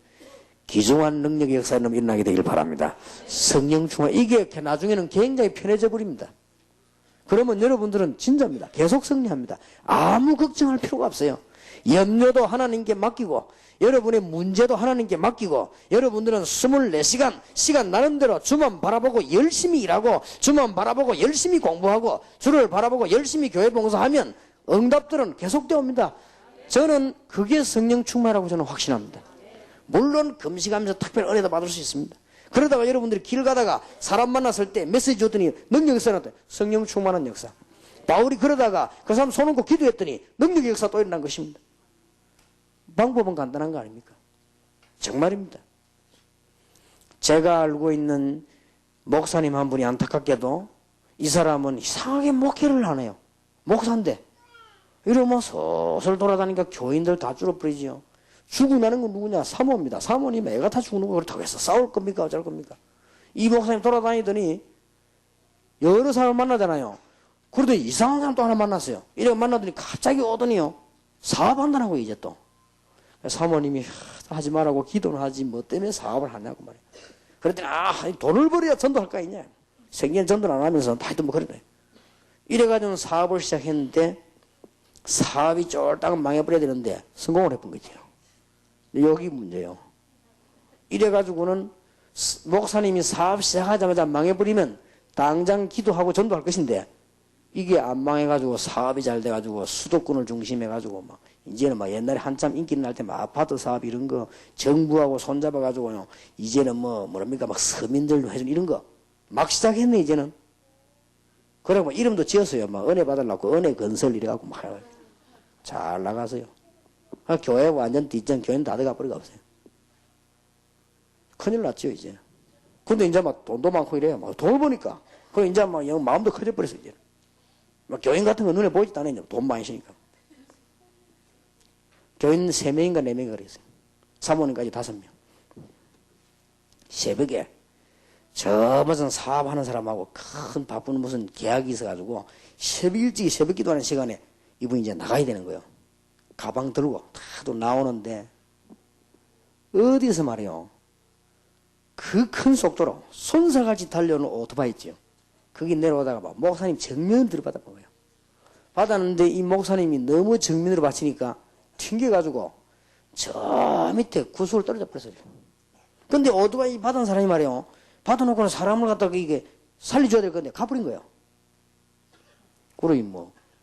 기중한 능력의 역사는 일어나게 되길 바랍니다. 성령 충만. 이게 나중에는 굉장히 편해져 버립니다. 그러면 여러분들은 진짜입니다. 계속 승리합니다. 아무 걱정할 필요가 없어요. 염려도 하나님께 맡기고 여러분의 문제도 하나님께 맡기고 여러분들은 24시간 시간 나는 대로 주만 바라보고 열심히 일하고 주만 바라보고 열심히 공부하고 주를 바라보고 열심히 교회 봉사하면 응답들은 계속되어 옵니다. 저는 그게 성령 충만이라고 저는 확신합니다. 물론 금식하면서 특별히 은혜도 받을 수 있습니다. 그러다가 여러분들이 길 가다가 사람 만났을 때 메시지 줬더니 능력이 일어났다. 성령 충만한 역사. 바울이 그러다가 그 사람 손 얹고 기도했더니 능력의 역사 또 일어난 것입니다. 방법은 간단한 거 아닙니까? 정말입니다. 제가 알고 있는 목사님 한 분이 안타깝게도 이 사람은 이상하게 목회를 하네요. 목사인데 이러면 슬슬 돌아다니니까 교인들 다 줄어버리지요. 죽고 나는 건 누구냐? 사모입니다. 사모님 애가 다 죽는 거 그렇다고 해서 싸울 겁니까? 어쩔 겁니까? 이 목사님 돌아다니더니 여러 사람을 만나잖아요. 그러더니 이상한 사람 또 하나 만났어요. 이래 만나더니 갑자기 오더니요. 사업한다고 이제 또. 사모님이 하지 말라고 기도는 하지 뭐 때문에 사업을 하냐고 말이에요. 그랬더니 돈을 벌어야 전도할 거 아니냐. 생전 전도를 안 하면서 하여튼 뭐 그러네. 이래가지고 사업을 시작했는데 사업이 쫄딱 망해버려야 되는데 성공을 해본 거죠. 여기 문제예요. 이래가지고는 목사님이 사업 시작하자마자 망해버리면 당장 기도하고 전도할 것인데 이게 안 망해가지고 사업이 잘 돼가지고 수도권을 중심해가지고 막 이제는 막 옛날에 한참 인기 날 때 막 아파트 사업 이런 거 정부하고 손잡아가지고요. 이제는 뭐랍니까 막 서민들도 해준 이런 거 막 시작했네 이제는. 그러고 이름도 지었어요. 막 은혜 받으려고 은혜 건설 이래갖고 막 잘 나가서요. 교회 완전 뒷전 교회는 다 들어가 버리가 없어요. 큰일 났죠 이제. 근데 이제 막 돈도 많고 이래요. 막 돈을 버니까. 그럼 이제 막 영 마음도 커져 버렸어요 이제. 막 교인 같은 거 눈에 보이지도 않아요. 돈 많이 쓰니까. 교인 3명인가 4명이 그랬어요. 사모님까지 5명. 새벽에 저 무슨 사업하는 사람하고 큰 바쁜 무슨 계약이 있어가지고 새벽 일찍 새벽 기도하는 시간에 이분이 이제 나가야 되는 거예요. 가방 들고 다도 나오는데 어디서 말이요. 그 큰 속도로 손살같이 달려오는 오토바이 있죠. 거기 내려오다가 막 목사님 정면 들어받아 보고요. 받았는데 이 목사님이 너무 정면으로 받치니까 튕겨가지고 저 밑에 구슬 떨어져 버렸어요. 근데 오토바이 받은 사람이 말이요. 받아놓고는 사람을 갖다가 이게 살려줘야 될 건데 가버린 거예요. 그러니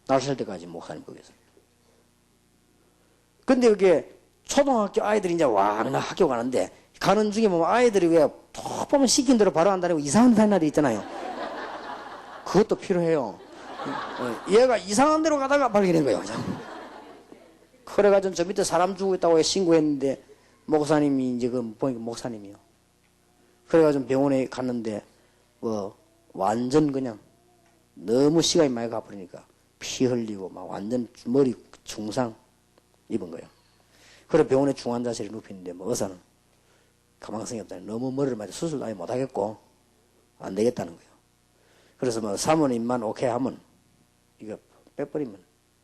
날 살 때까지 목사님 거기서. 근데 그게 초등학교 아이들이 이제 와나 학교 가는데 가는 중에 아이들이 왜 톡 보면 시킨 대로 바로 한다고 이상한 데날 있잖아요. 그것도 필요해요. 얘가 이상한 데로 가다가 발견된 거예요. 그래가지고 저 밑에 사람 죽고 있다고 신고했는데 목사님이 이제 보니까 목사님이요. 그래가지고 병원에 갔는데 완전 그냥 너무 시간이 많이 가버리니까 피 흘리고 막 완전 머리 중상 입은 거예요. 그래 병원에 중환자실에 눕히는데 뭐 의사는 가망성이 없다니 너무 머리를 맞아 수술도 아예 못하겠고 안 되겠다는 거예요. 그래서 뭐 사모님만 오케이 하면 이거 빼버리면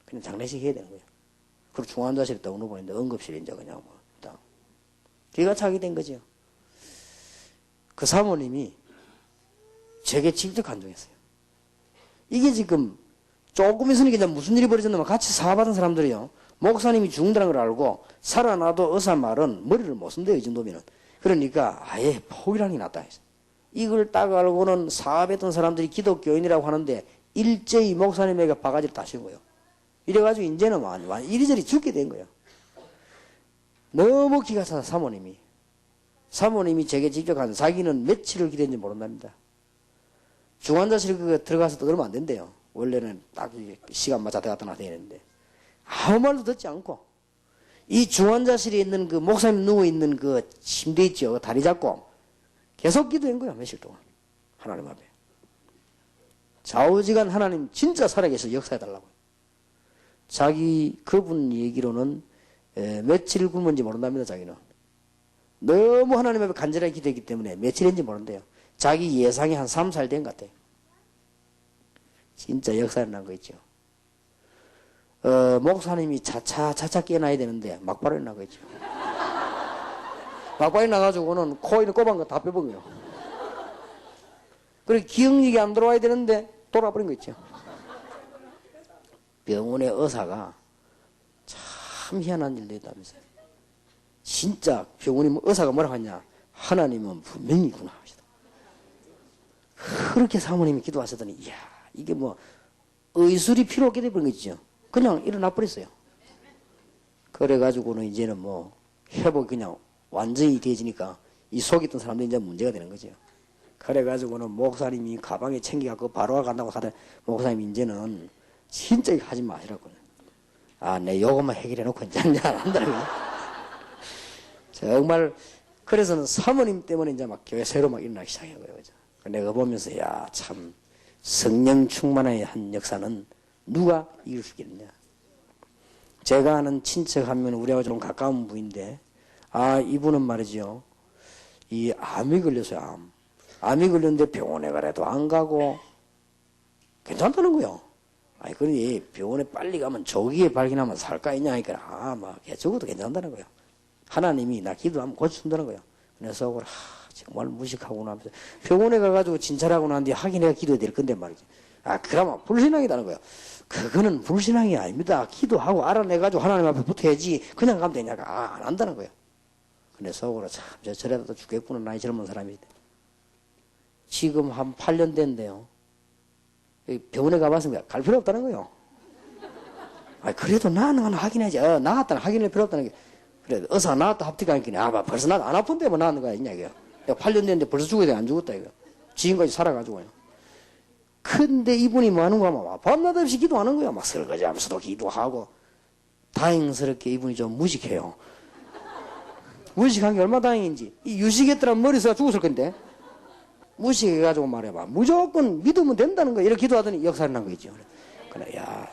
그냥 장례식 해야 되는 거예요. 그리고 중환자실에 딱 누워있는데 응급실에 이제 그냥 뭐 딱 기가 차게 된 거죠. 그 사모님이 제게 직접 간증했어요. 이게 지금 조금 있으니까 이제 무슨 일이 벌어졌냐면 같이 사업하던 사람들이요. 목사님이 죽는다는 걸 알고 살아나도 의사 말은 머리를 못 쓴대요. 이 정도면은. 그러니까 아예 포기라는 게 낫다 했어요. 이걸 딱 알고는 사업했던 사람들이 기독교인이라고 하는데 일제히 목사님에게 바가지를 다신 거예요. 이래가지고 이제는 이리저리 죽게 된 거예요. 너무 기가 차서 사모님이 제게 직접 간 자기는 며칠을 기다렸는지 모른답니다. 중환자실 그거 들어가서 또 얼마 안 된대요. 원래는 딱 시간 맞춰 들어갔다 나와야 되는데 아무 말도 듣지 않고 이 중환자실에 있는 그 목사님 누워있는 그 침대 있죠. 그 다리 잡고 계속 기도한 거야. 며칠 동안 하나님 앞에. 좌우지간 하나님 진짜 살아계셔서 역사해달라고. 자기 그분 얘기로는 며칠 굶은지 모른답니다. 자기는. 너무 하나님 앞에 간절하게 기도했기 때문에 며칠인지 모른대요. 자기 예상이 한 3, 4일 된 것 같아요. 진짜 역사를 난 거 있죠. 목사님이 차차 깨어나야 되는데 막바로 일어난 거 있죠. 막바로 일어나가지고는 코에 있는 꼬박 거 다 빼본 거예요. 그리고 기억력이 안 들어와야 되는데 돌아버린 거 있죠. 병원의 의사가 참 희한한 일도 있다면서요. 진짜 병원이 의사가 뭐라고 하냐. 하나님은 분명히 있구나 하시다. 그렇게 사모님이 기도하시더니 이야 이게 뭐 의술이 필요 없게 돼버린 거 있죠. 그냥 일어나 버렸어요. 그래가지고는 이제는 뭐 회복이 그냥 완전히 되어지니까 이 속에 있던 사람들이 이제 문제가 되는 거죠. 그래가지고는 목사님이 가방에 챙겨갖고 바로 간다고 하더니 목사님이 이제는 진짜 이거 하지 마시라고. 아, 내 요것만 해결해 놓고 이제 안 한다는 거예요. 정말 그래서는 사모님 때문에 이제 막 교회 새로 막 일어나기 시작한 거예요. 내가 보면서 야 참 성령 충만의 한 역사는 누가 이길 수 있겠느냐. 제가 아는 친척 하면 우리하고 좀 가까운 분인데 아 이분은 말이죠. 이 암이 걸려서요. 암이 걸렸는데 병원에 가래도 안 가고 괜찮다는 거요. 아니 그러니 병원에 빨리 가면 조기에 발견하면 살까 있냐 하니까 막 적어도 괜찮다는 거예요. 하나님이 나 기도하면 고쳐준다는 거예요. 그래서 정말 무식하구나 하면서 병원에 가가지고 진찰하고 난 뒤에 하긴 내가 기도해야 될 건데 말이지. 아 그러면 불신앙이라는 거예요. 그거는 불신앙이 아닙니다. 기도하고 알아내가지고 하나님 앞에 붙어야지 그냥 가면 되냐가 안 한다는 거예요. 근데 속으로 참 저래도 죽겠구나 나이 젊은 사람이. 지금 한 8년 됐는데요. 병원에 가봤습니다. 갈 필요 없다는 거예요. 아 그래도 나는 확인해야지. 나았다는 확인할 필요 없다는 게. 그래 의사 나았다 합격하니까 벌써 나 안 아픈데 뭐 나는 거야 있냐 이거. 8년 됐는데 벌써 죽어야 돼 안 죽었다 이거. 지금까지 살아가지고요. 근데 이분이 뭐 하는 거야 막 밤낮 없이 기도하는 거야. 막 설거지 하면서도 기도하고. 다행스럽게 이분이 좀 무식해요. 무식한 게 얼마나 다행인지. 이 유식했더라면 머리에서 죽었을 건데. 무식해가지고 말해봐. 무조건 믿으면 된다는 거야. 이렇게 기도하더니 역사를 난 거 있죠. 그래, 야,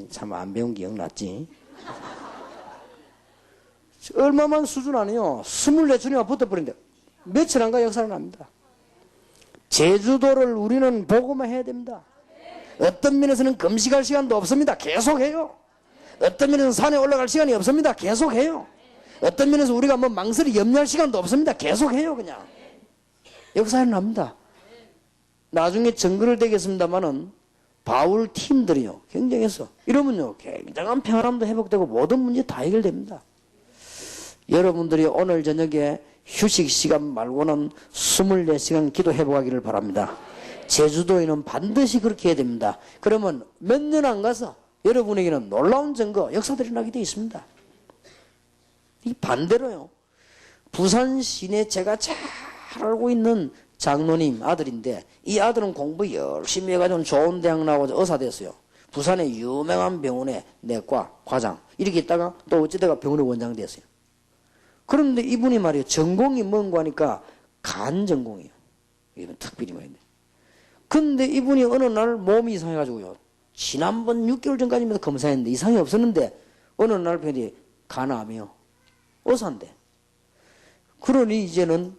참 안 배운 게 영났지. 얼마만 수준 아니요. 24주니까 붙어버린데 며칠 안 가 역사를 납니다. 제주도를 우리는 보고만 해야 됩니다. 어떤 면에서는 금식할 시간도 없습니다. 계속해요. 어떤 면에서는 산에 올라갈 시간이 없습니다. 계속해요. 어떤 면에서 우리가 뭐 망설이 염려할 시간도 없습니다. 계속해요 그냥. 역사를 납니다. 나중에 증거를 대겠습니다만은 바울 팀들이요 굉장해서 이러면요 굉장한 평안함도 회복되고 모든 문제 다 해결됩니다. 여러분들이 오늘 저녁에 휴식 시간 말고는 24시간 기도 회복하기를 바랍니다. 제주도에는 반드시 그렇게 해야 됩니다. 그러면 몇 년 안 가서 여러분에게는 놀라운 증거 역사들이 나게 되어 있습니다. 이 반대로요 부산 시내 제가 잘 알고 있는 장로님 아들인데 이 아들은 공부 열심히 해가지고 좋은 대학 나오고 의사 됐어요. 부산의 유명한 병원에 내과 과장 이렇게 있다가 또 어찌다가 병원의 원장 됐어요. 그런데 이분이 말이에요 전공이 뭔가 하니까 간 전공이에요. 이건 특별히 말인데 근데 이분이 어느 날 몸이 이상해가지고요. 지난번 6개월 전까지만 검사했는데 이상이 없었는데 어느 날 뵈니 간암이요. 어사인데. 그러니 이제는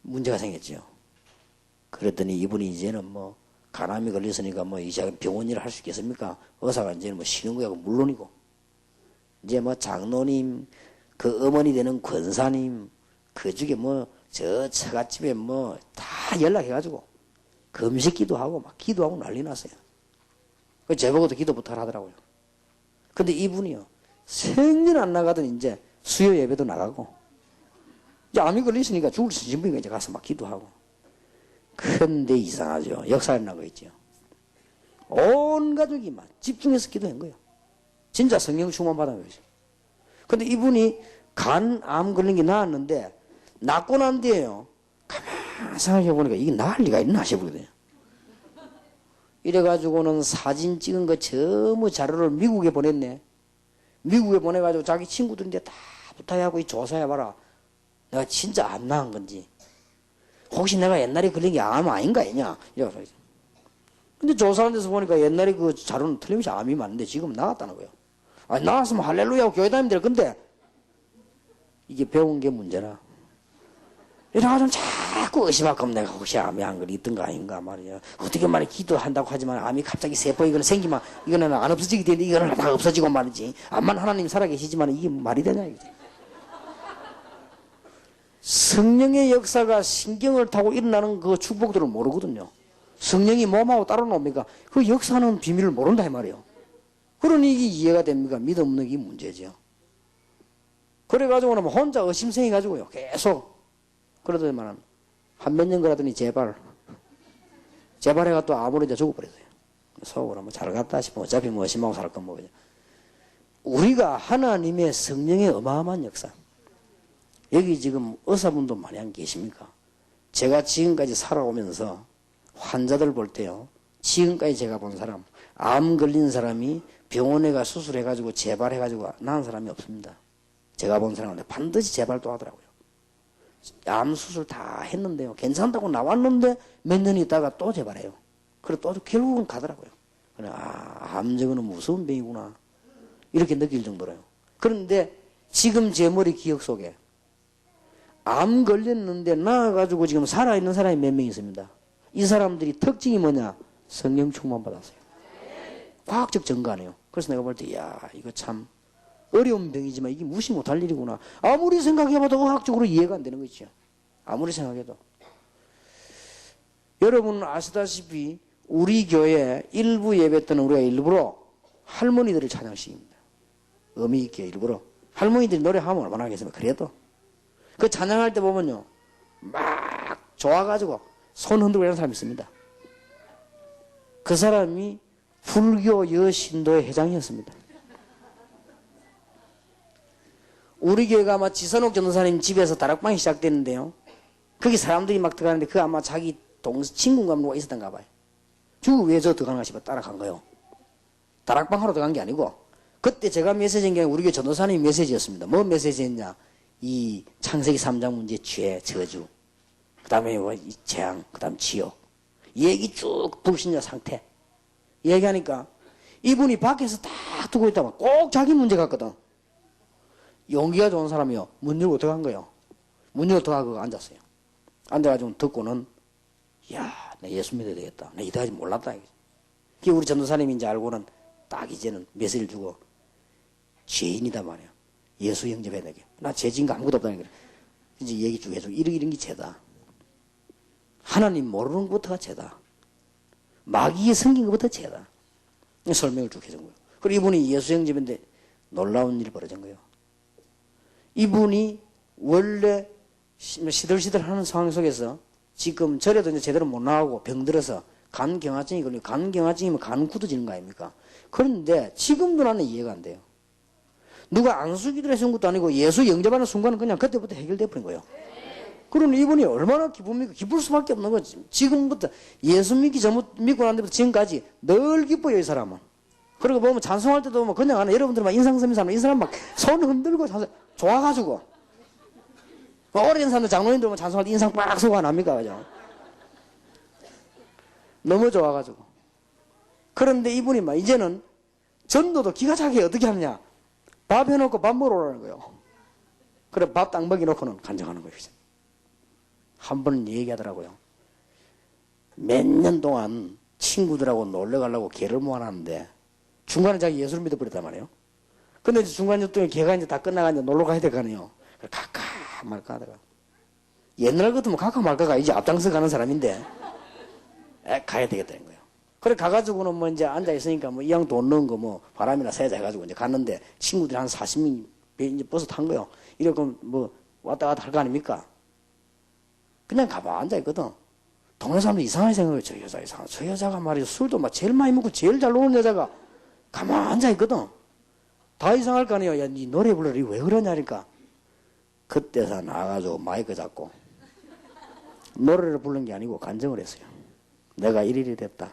문제가 생겼죠. 그랬더니 이분이 이제는 뭐 간암이 걸렸으니까 뭐 이제 병원 일을 할 수 있겠습니까? 의사가 이제는 뭐 쉬는 거하고 물론이고 이제 뭐 장로님, 그 어머니 되는 권사님, 그 중에 뭐 저 처갓집에 뭐 다 연락해가지고 금식 기도하고 막 기도하고 난리 났어요. 제보고도 기도부터 하더라고요. 근데 이분이요. 생전 안 나가던 이제 수요 예배도 나가고 이제 암이 걸리시니까 죽을 수준이니까 이제 가서 막 기도하고. 근데 이상하죠. 역사에 나고 있죠. 온 가족이 막 집중해서 기도한 거예요. 진짜 성령 충만 받은 거죠. 근데 이분이 간암 걸린 게 나았는데 낫고 난 뒤에요. 가만히 생각해 보니까 이게 나을 리가 있나 싶거든요. 이래가지고는 사진 찍은 거 전부 자료를 미국에 보냈네. 미국에 보내가지고 자기 친구들인데 다 부탁하고 조사해봐라. 내가 진짜 안 나은 건지. 혹시 내가 옛날에 걸린 게 암 아닌가 했냐? 이래가지고. 근데 조사하는 데서 보니까 옛날에 그 자료는 틀림없이 암이 맞는데 지금 나았다는 거예요. 아니, 나왔으면 할렐루야 하고 교회 다니면 될 건데 이게 배운 게 문제라. 이래가지고 자꾸 의심하고 내가 혹시 암이 안 걸리던가 아닌가 말이야. 어떻게 말해 기도한다고 하지만 암이 갑자기 세포 생기면 이거는 안 없어지게 되는데 이거는 다 없어지고 말이지. 암만 하나님 살아계시지만 이게 말이 되냐 이거지. 성령의 역사가 신경을 타고 일어나는 그 축복들을 모르거든요. 성령이 몸하고 따로 놉니까? 그 역사는 비밀을 모른다 이 말이에요. 그러니 이게 이해가 됩니까? 믿음 없는 게 문제죠. 그래가지고는 혼자 의심생해가지고요. 계속. 그러더니만 한 몇 년 그러더니 제발 해가 또 아무리 이제 죽어버렸어요. 속으로 뭐 잘 갔다 싶으면 어차피 뭐 의심하고 살 건 뭐죠. 우리가 하나님의 성령의 어마어마한 역사. 여기 지금 의사분도 많이 안 계십니까? 제가 지금까지 살아오면서 환자들 볼 때요. 지금까지 제가 본 사람, 암 걸린 사람이 병원에 가 수술해가지고 재발해가지고 나은 사람이 없습니다. 제가 본 사람은 반드시 재발도 하더라고요. 암 수술 다 했는데요. 괜찮다고 나왔는데 몇 년 있다가 또 재발해요. 그리고 또 결국은 가더라고요. 그래, 암 저거는 무서운 병이구나. 이렇게 느낄 정도로요. 그런데 지금 제 머리 기억 속에 암 걸렸는데 나아가지고 지금 살아있는 사람이 몇 명 있습니다. 이 사람들이 특징이 뭐냐? 성령 충만 받았어요. 과학적 증거네요. 그래서 내가 볼 때, 야, 이거 참 어려운 병이지만 이게 무시 못할 일이구나. 아무리 생각해봐도 의학적으로 이해가 안 되는 거죠. 아무리 생각해도. 여러분은 아시다시피 우리 교회 일부 예배 때는 우리가 일부러 할머니들을 찬양시킵니다. 의미 있게 일부러. 할머니들이 노래하면 얼마나 하겠습니까? 그래도. 그 찬양할 때 보면요. 막 좋아가지고 손 흔들고 이런 사람이 있습니다. 그 사람이 불교 여신도의 회장이었습니다. 우리 교회가 아마 지선옥 전도사님 집에서 다락방이 시작됐는데요. 거기 사람들이 막 들어가는데 그 아마 자기 친구가 누가 있었던가 봐요. 주 왜 저 들어가는가 싶어 따라간 거예요. 다락방 하러 들어간 게 아니고 그때 제가 메시지인 게 우리 교회 전도사님 메시지였습니다. 뭐 메시지였냐. 이 창세기 3장 문제 죄, 저주 그 다음에 뭐 재앙, 그 다음 지옥 얘기 쭉 불신자 상태 얘기하니까 이분이 밖에서 딱 두고 있다가 꼭 자기 문제 같거든. 용기가 좋은 사람이요. 문 열고 들어간 거예요. 문 열고 들어가고 앉았어요. 앉아가지고 듣고는 야, 나 예수 믿어야 되겠다. 나 이때까지 몰랐다. 그게 우리 전도사님인지 알고는 딱 이제는 메시지를 주고 죄인이다 말이야. 예수 영접해야 되게. 나 죄진 거 아무것도 없다는 거야. 이제 얘기 쭉 해주고 이런 게 죄다. 하나님 모르는 것부터가 죄다. 마귀에 섬긴 것부터 죄다. 설명을 쭉 해준 거예요. 그리고 이분이 예수 영접인데 놀라운 일이 벌어진 거예요. 이분이 원래 시들시들 하는 상황 속에서 지금 절에도 이제 제대로 못 나가고 병들어서 간경화증이 걸리고 간경화증이면 간 굳어지는 거 아닙니까? 그런데 지금도 나는 이해가 안 돼요. 누가 안수기도를 해준 것도 아니고 예수 영접하는 순간은 그냥 그때부터 해결돼 버린 거예요. 그러니 이분이 얼마나 기쁩니까? 기쁠 수밖에 없는 거지. 지금부터 예수 믿고 난 데부터 지금까지 늘 기뻐요, 이 사람은. 그리고 보면 찬송할 때도 보면 그냥 하는 여러분들 막 인상 쓰는 사람, 이 사람 막 손 흔들고 좋아가지고. 오래된 사람들 장로님들 보면 찬송할 때 인상 빡 쓰고 안 합니까? 그죠? 너무 좋아가지고. 그런데 이분이 막 이제는 전도도 기가 차게 어떻게 하느냐. 밥 해놓고 밥 먹으러 오라는 거예요. 그래 밥 딱 먹여놓고는 간증하는 거예요. 한 번은 얘기하더라고요. 몇 년 동안 친구들하고 놀러 가려고 개를 모아놨는데 중간에 자기 예수를 믿어버렸단 말이에요. 근데 이제 중간에 또 개가 이제 다 끝나가 이제 놀러 가야 될 거 아니에요. 갈까 말까 하다가. 옛날 같으면 갈까 말까가 이제 앞장서 가는 사람인데, 가야 되겠다는 거예요. 그래 가가지고는 뭐 이제 앉아있으니까 뭐 이왕 돈 넣은 거 뭐 바람이나 세자 해가지고 이제 갔는데 친구들이 한 40명 이제 버스 탄 거예요. 이러고 뭐 왔다 갔다 할 거 아닙니까? 그냥 가만 앉아있거든. 동네 사람들 이상하게 생각해요. 저 여자 이상하다. 저 여자가 말이죠. 술도 막 제일 많이 먹고 제일 잘 노는 여자가 가만 앉아있거든. 다 이상할 거 아니에요. 야, 니 노래 불러리 왜 그러냐니까. 그때서 나가가지고 마이크 잡고 노래를 부른 게 아니고 간증을 했어요. 내가 이리이 됐다.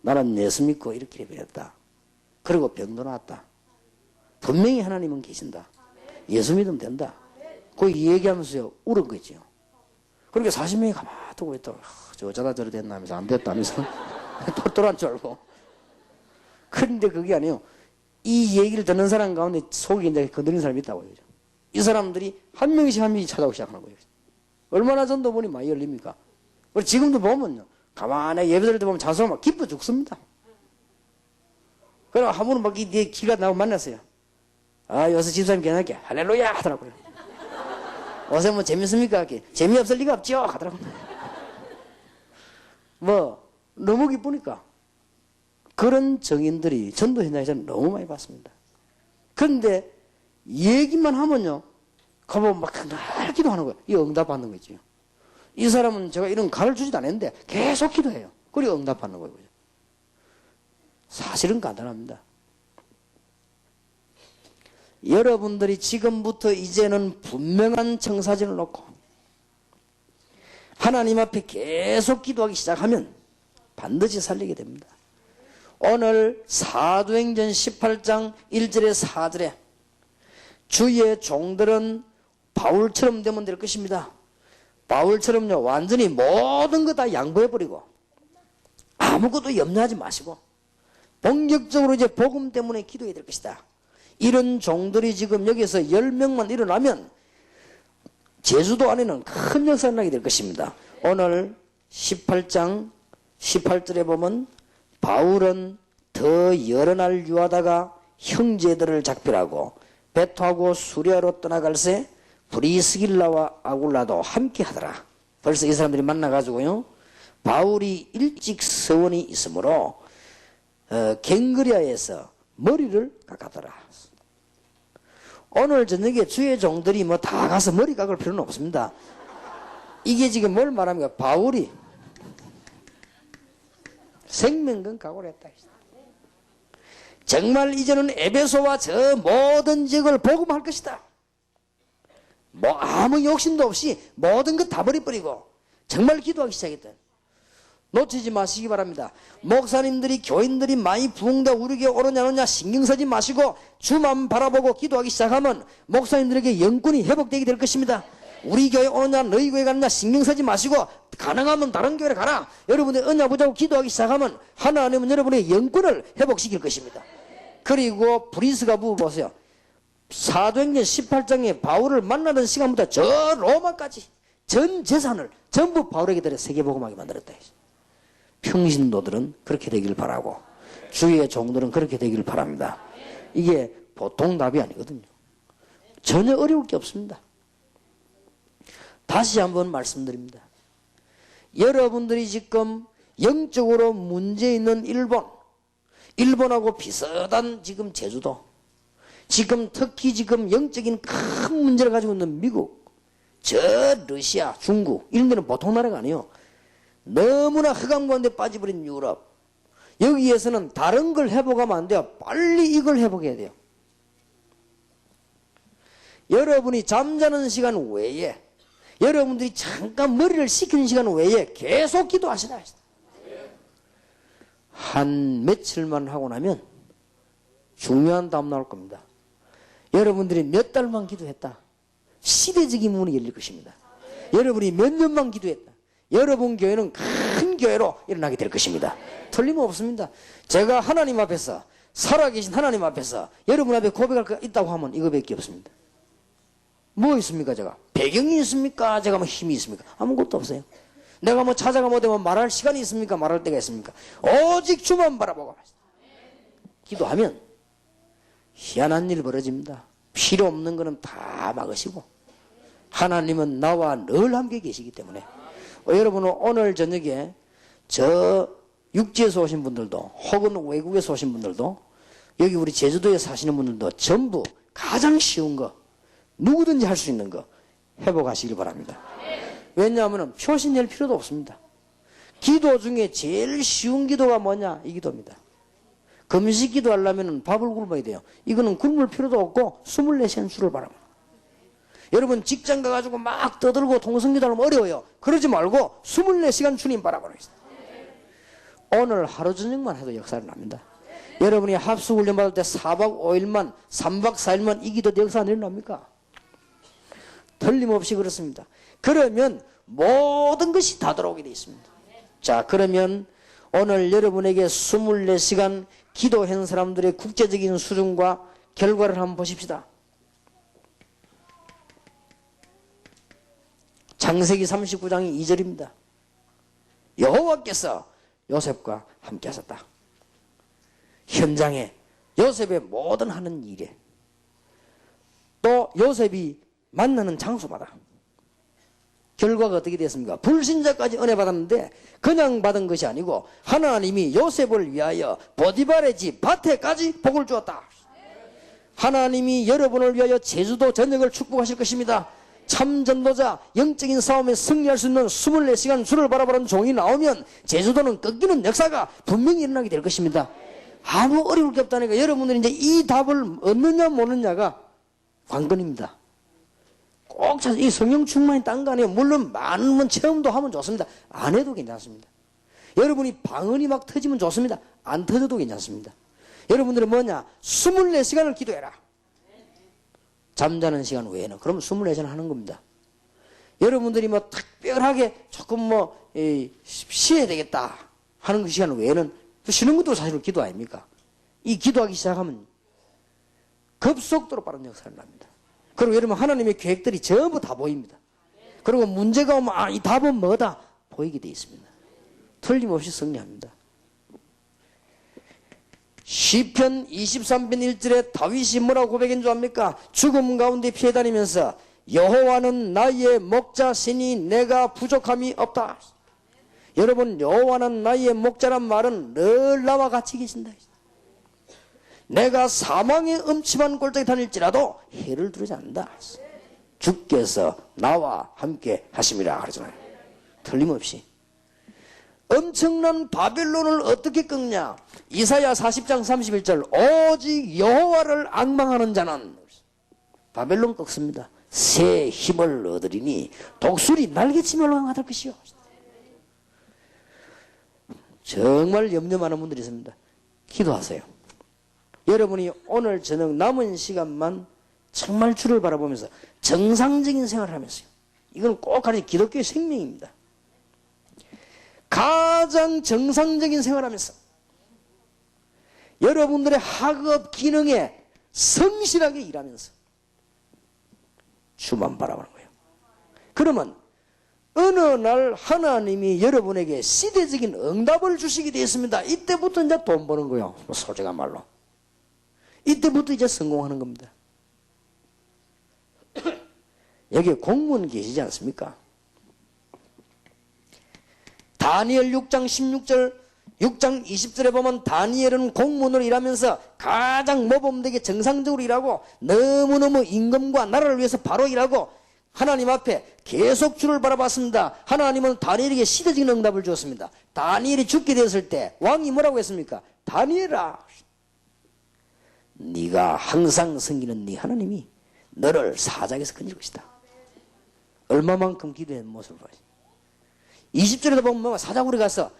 나는 예수 믿고 이렇게 변했다. 그리고 병도 나았다. 분명히 하나님은 계신다. 예수 믿으면 된다. 그 얘기하면서요 울은 거지요. 그렇게 40명이 가만히 두고 있다고. 저 여자다 저래 됐나면서 안 됐다면서 똘똘한 줄 알고. 그런데 그게 아니에요. 이 얘기를 듣는 사람 가운데 속이 이제 건드리는 사람이 있다고요. 이 사람들이 한 명씩 한 명씩 찾아오기 시작하는 거예요. 얼마나 전도문이 많이 열립니까? 그리고 지금도 보면요. 가만히 예배 드릴 때 보면 자수하면 막 기뻐 죽습니다. 그럼 한 분은 막 기가 나고 만났어요. 아, 요새 집사님 괜찮게 할렐루야 하더라고요. 요새 뭐 재밌습니까? 재미없을 리가 없죠 하더라고요. 뭐 너무 기쁘니까. 그런 정인들이 전도 현장에서 너무 많이 봤습니다. 그런데 얘기만 하면요. 가보면 막 날 기도하는 거예요. 이 응답받는 거죠. 이 사람은 제가 이런 가르치지도 않았는데 계속 기도해요. 그리고 응답받는 거예요. 사실은 간단합니다. 여러분들이 지금부터 이제는 분명한 청사진을 놓고 하나님 앞에 계속 기도하기 시작하면 반드시 살리게 됩니다. 오늘 사도행전 18장 1절에 4절에 주의 종들은 바울처럼 되면 될 것입니다. 바울처럼요 완전히 모든 거 다 양보해버리고 아무것도 염려하지 마시고 본격적으로 이제 복음 때문에 기도해야 될 것이다. 이런 종들이 지금 여기서 10명만 일어나면 제주도 안에는 큰 역사가 나게 될 것입니다. 오늘 18장 18절에 보면 바울은 더 여러 날 유하다가 형제들을 작별하고 베토하고 수리아로 떠나갈새 브리스길라와 아굴라도 함께 하더라. 벌써 이 사람들이 만나가지고요. 바울이 일찍 서원이 있으므로 갱그리아에서 머리를 깎았더라. 오늘 저녁에 주의 종들이 뭐 다 가서 머리 깎을 필요는 없습니다. 이게 지금 뭘 말합니까? 바울이 생명건 각오를 했다. 정말 이제는 에베소와 저 모든 지역을 복음할 것이다. 뭐 아무 욕심도 없이 모든 것 다 버려버리고 정말 기도하기 시작했다. 놓치지 마시기 바랍니다. 목사님들이 교인들이 많이 부흥돼 우리 교회 오느냐 안 오느냐 신경 쓰지 마시고 주만 바라보고 기도하기 시작하면 목사님들에게 영권이 회복되게 될 것입니다. 우리 교회 오느냐 너희 교회 가느냐 신경 쓰지 마시고 가능하면 다른 교회를 가라. 여러분들 은혜 보자고 기도하기 시작하면 하나님은 여러분의 영권을 회복시킬 것입니다. 그리고 브리스가 부부 보세요. 사도행전 18장에 바울을 만나는 시간부터 저 로마까지 전 재산을 전부 바울에게 드려 세계복음하게 만들었다. 평신도들은 그렇게 되길 바라고 주의 종들은 그렇게 되길 바랍니다. 이게 보통 답이 아니거든요. 전혀 어려울 게 없습니다. 다시 한번 말씀드립니다. 여러분들이 지금 영적으로 문제 있는 일본하고 비슷한 지금 제주도, 지금 특히 지금 영적인 큰 문제를 가지고 있는 미국, 저 러시아, 중국 이런 데는 보통 나라가 아니에요. 너무나 흑암 가운데 빠져버린 유럽, 여기에서는 다른 걸 회복하면 안 돼요. 빨리 이걸 회복해야 돼요. 여러분이 잠자는 시간 외에, 여러분들이 잠깐 머리를 식히는 시간 외에 계속 기도하시라. 한 며칠만 하고 나면 중요한 답 나올 겁니다. 여러분들이 몇 달만 기도했다, 시대적인 문이 열릴 것입니다. 여러분이 몇 년만 기도했다, 여러분 교회는 큰 교회로 일어나게 될 것입니다. 틀림없습니다. 제가 하나님 앞에서, 살아계신 하나님 앞에서 여러분 앞에 고백할 거 있다고 하면 이거밖에 없습니다. 뭐 있습니까? 제가 배경이 있습니까? 제가 뭐 힘이 있습니까? 아무것도 없어요. 내가 뭐 찾아가 뭐 되면 말할 시간이 있습니까? 말할 때가 있습니까? 오직 주만 바라보고 기도하면 희한한 일 벌어집니다. 필요 없는 거는 다 막으시고 하나님은 나와 늘 함께 계시기 때문에 여러분은 오늘 저녁에 저 육지에서 오신 분들도 혹은 외국에서 오신 분들도 여기 우리 제주도에 사시는 분들도 전부 가장 쉬운 거 누구든지 할 수 있는 거 회복하시길 바랍니다. 왜냐하면 표시 낼 필요도 없습니다. 기도 중에 제일 쉬운 기도가 뭐냐? 이 기도입니다. 금식 기도하려면 밥을 굶어야 돼요. 이거는 굶을 필요도 없고 24시간 주를 바라봐. 여러분 직장 가가지고 막 떠들고 통성기도하면 어려워요. 그러지 말고 24시간 주님 바라보는 거예요. 오늘 하루 저녁만 해도 역사를 납니다. 여러분이 합수훈련 받을 때 4박 5일만 3박 4일만 이 기도 역사 안 일어납니까? 틀림없이 그렇습니다. 그러면 모든 것이 다 돌아오게 되어 있습니다. 자, 그러면 오늘 여러분에게 24시간 기도한 사람들의 국제적인 수준과 결과를 한번 보십시다. 창세기 39장 2절입니다. 여호와께서 요셉과 함께 하셨다. 현장에 요셉의 모든 하는 일에 또 요셉이 만나는 장소마다 결과가 어떻게 됐습니까? 불신자까지 은혜 받았는데 그냥 받은 것이 아니고 하나님이 요셉을 위하여 보디발의 집 밭에까지 복을 주었다. 하나님이 여러분을 위하여 제주도 전역을 축복하실 것입니다. 참 전도자 영적인 싸움에 승리할 수 있는 24시간 주를 바라보는 종이 나오면 제주도는 꺾이는 역사가 분명히 일어나게 될 것입니다. 아무 어려울 게 없다니까. 여러분들이 이제 이 답을 얻느냐 못 얻느냐가 관건입니다. 꼭 찾아. 이 성령 충만이 딴 거 아니에요. 물론 많은 체험도 하면 좋습니다. 안 해도 괜찮습니다. 여러분이 방언이 막 터지면 좋습니다. 안 터져도 괜찮습니다. 여러분들은 뭐냐? 24시간을 기도해라. 잠자는 시간 외에는. 그러면 24시간 하는 겁니다. 여러분들이 뭐 특별하게 조금 뭐 쉬어야 되겠다 하는 그 시간 외에는 쉬는 것도 사실은 기도 아닙니까? 이 기도하기 시작하면 급속도로 빠른 역사를 납니다. 그리고 여러분 하나님의 계획들이 전부 다 보입니다. 그리고 문제가 오면 이 답은 뭐다? 보이게 되어 있습니다. 틀림없이 승리합니다. 시편 23편 1절에 다윗이 뭐라고 고백한 줄 압니까? 죽음 가운데 피해 다니면서 여호와는 나의 목자시니 내가 부족함이 없다. 여러분 여호와는 나의 목자란 말은 늘 나와 같이 계신다. 내가 사망의 음침한 골짜기 다닐지라도 해를 두르지 않는다. 주께서 나와 함께 하심이라 그러잖아요. 틀림없이. 엄청난 바벨론을 어떻게 꺾냐? 이사야 40장 31절 오직 여호와를 앙망하는 자는 바벨론 꺾습니다. 새 힘을 얻으리니 독수리 날개치며 올라갈 것이요. 정말 염려 많은 분들이 있습니다. 기도하세요. 여러분이 오늘 저녁 남은 시간만 정말 주를 바라보면서 정상적인 생활을 하면서요. 이건 꼭 가르쳐 기독교의 생명입니다. 가장 정상적인 생활하면서 여러분들의 학업 기능에 성실하게 일하면서 주만 바라보는 거예요. 그러면 어느 날 하나님이 여러분에게 시대적인 응답을 주시게 되었습니다. 이때부터 이제 돈 버는 거예요. 솔직한 말로. 이때부터 이제 성공하는 겁니다. 여기 공무원 계시지 않습니까? 다니엘 6장 16절 6장 20절에 보면 다니엘은 공무원으로 일하면서 가장 모범되게 정상적으로 일하고 너무너무 임금과 나라를 위해서 바로 일하고 하나님 앞에 계속 주를 바라봤습니다. 하나님은 다니엘에게 시대적인 응답을 주었습니다. 다니엘이 죽게 되었을 때 왕이 뭐라고 했습니까? 다니엘아, 네가 항상 섬기는 네 하나님이 너를 사자에게서 건질 것이다. 얼마만큼 기도한 모습을 봐야지. 20절에도 보면 사자굴에 가서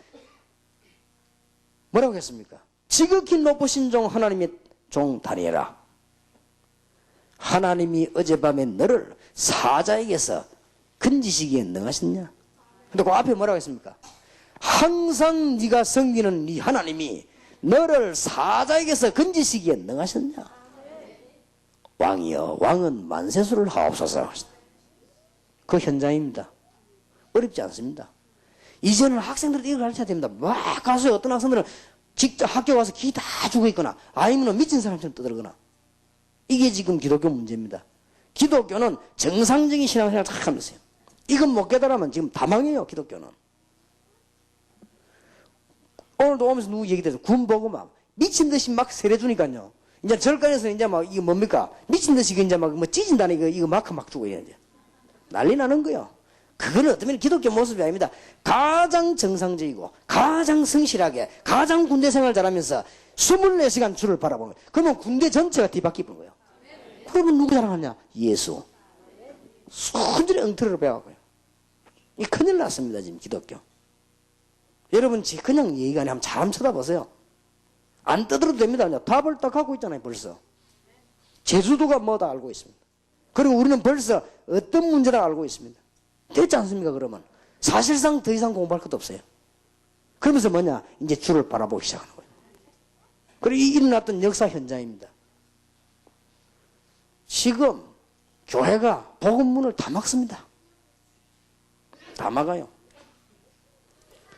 뭐라고 했습니까? 지극히 높으신 종 하나님의 종 다니엘아, 하나님이 어젯밤에 너를 사자에게서 건지시기에 능하셨냐? 근데 그 앞에 뭐라고 했습니까? 항상 네가 섬기는 네 하나님이 너를 사자에게서 건지시기에 능하셨냐? 왕이여 왕은 만세수를 하옵소서. 그 현장입니다. 어렵지 않습니다. 이제는 학생들 이걸 가르쳐야 됩니다. 막 가서 어떤 학생들은 직접 학교 와서 기 다 죽어 있거나 아니면 미친 사람처럼 떠들거나 이게 지금 기독교 문제입니다. 기독교는 정상적인 신앙생활을 다 하면서요. 이건 못 깨달으면 지금 다 망해요. 기독교는. 오늘도 오면서 누구 얘기돼서 군 보고 막 미친 듯이 막 세례 주니까요. 이제 절간에서 이제 막 이게 뭡니까? 미친 듯이 이제 막 뭐 찢은다는 이거 마크 막 주고 이제 난리 나는 거요. 그거는 어쩌면 기독교 모습이 아닙니다. 가장 정상적이고 가장 성실하게 가장 군대 생활 잘하면서 24시간 주를 바라보는 거예요. 그러면 군대 전체가 뒤바뀌는 거예요. 그러면 누구 자랑하냐? 예수. 순전히 엉터리로 배워가고요. 이 큰일 났습니다. 지금 기독교. 여러분 그냥 얘기가 아니라 한번 쳐다보세요. 안 떠들어도 됩니다. 그냥 답을 딱 갖고 있잖아요. 벌써. 제주도가 뭐다 알고 있습니다. 그리고 우리는 벌써 어떤 문제다 알고 있습니다. 됐지 않습니까? 그러면 사실상 더 이상 공부할 것도 없어요. 그러면서 뭐냐? 이제 주를 바라보기 시작하는 거예요. 그리고 이 일어났던 역사 현장입니다. 지금 교회가 복음문을 다 막습니다. 다 막아요.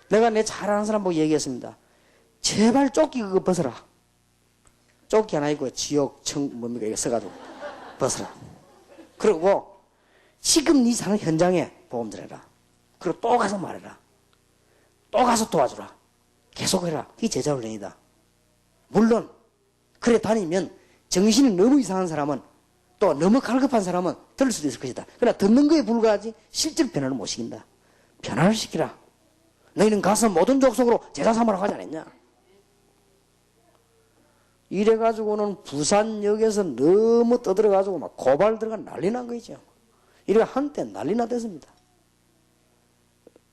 내가 내 잘 아는 사람 보고 얘기했습니다. 제발 조끼 그거 벗어라. 조끼 하나 입고 지옥 뭡니까 이거 써가지고 벗어라. 그리고 지금 네 사는 현장에 복음 전해라. 그리고 또 가서 말해라. 또 가서 도와주라. 계속해라. 이게 제자 훈련이다. 물론 그래 다니면 정신이 너무 이상한 사람은 또 너무 갈급한 사람은 들을 수도 있을 것이다. 그러나 듣는 거에 불과하지 실제로 변화를 못 시킨다. 변화를 시키라. 너희는 가서 모든 족속으로 제자 삼으라고 하지 않았냐? 이래가지고는 부산역에서 너무 떠들어가지고 막 고발 들어가 난리 난 거죠. 이래 한때 난리 나댔습니다.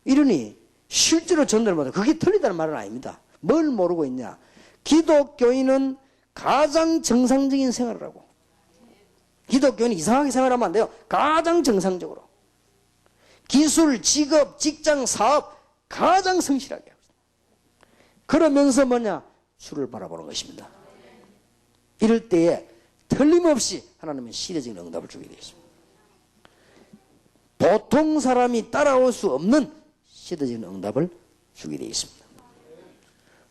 이러니 실제로 전도를 못해. 그게 틀리다는 말은 아닙니다. 뭘 모르고 있냐? 기독교인은 가장 정상적인 생활을 하고 기독교인은 이상하게 생활하면 안 돼요. 가장 정상적으로 기술, 직업, 직장, 사업 가장 성실하게 하고 그러면서 뭐냐? 주를 바라보는 것입니다. 이럴 때에 틀림없이 하나님은 시대적인 응답을 주게 되어 있습니다. 보통 사람이 따라올 수 없는 시대적인 응답을 주게 되어 있습니다.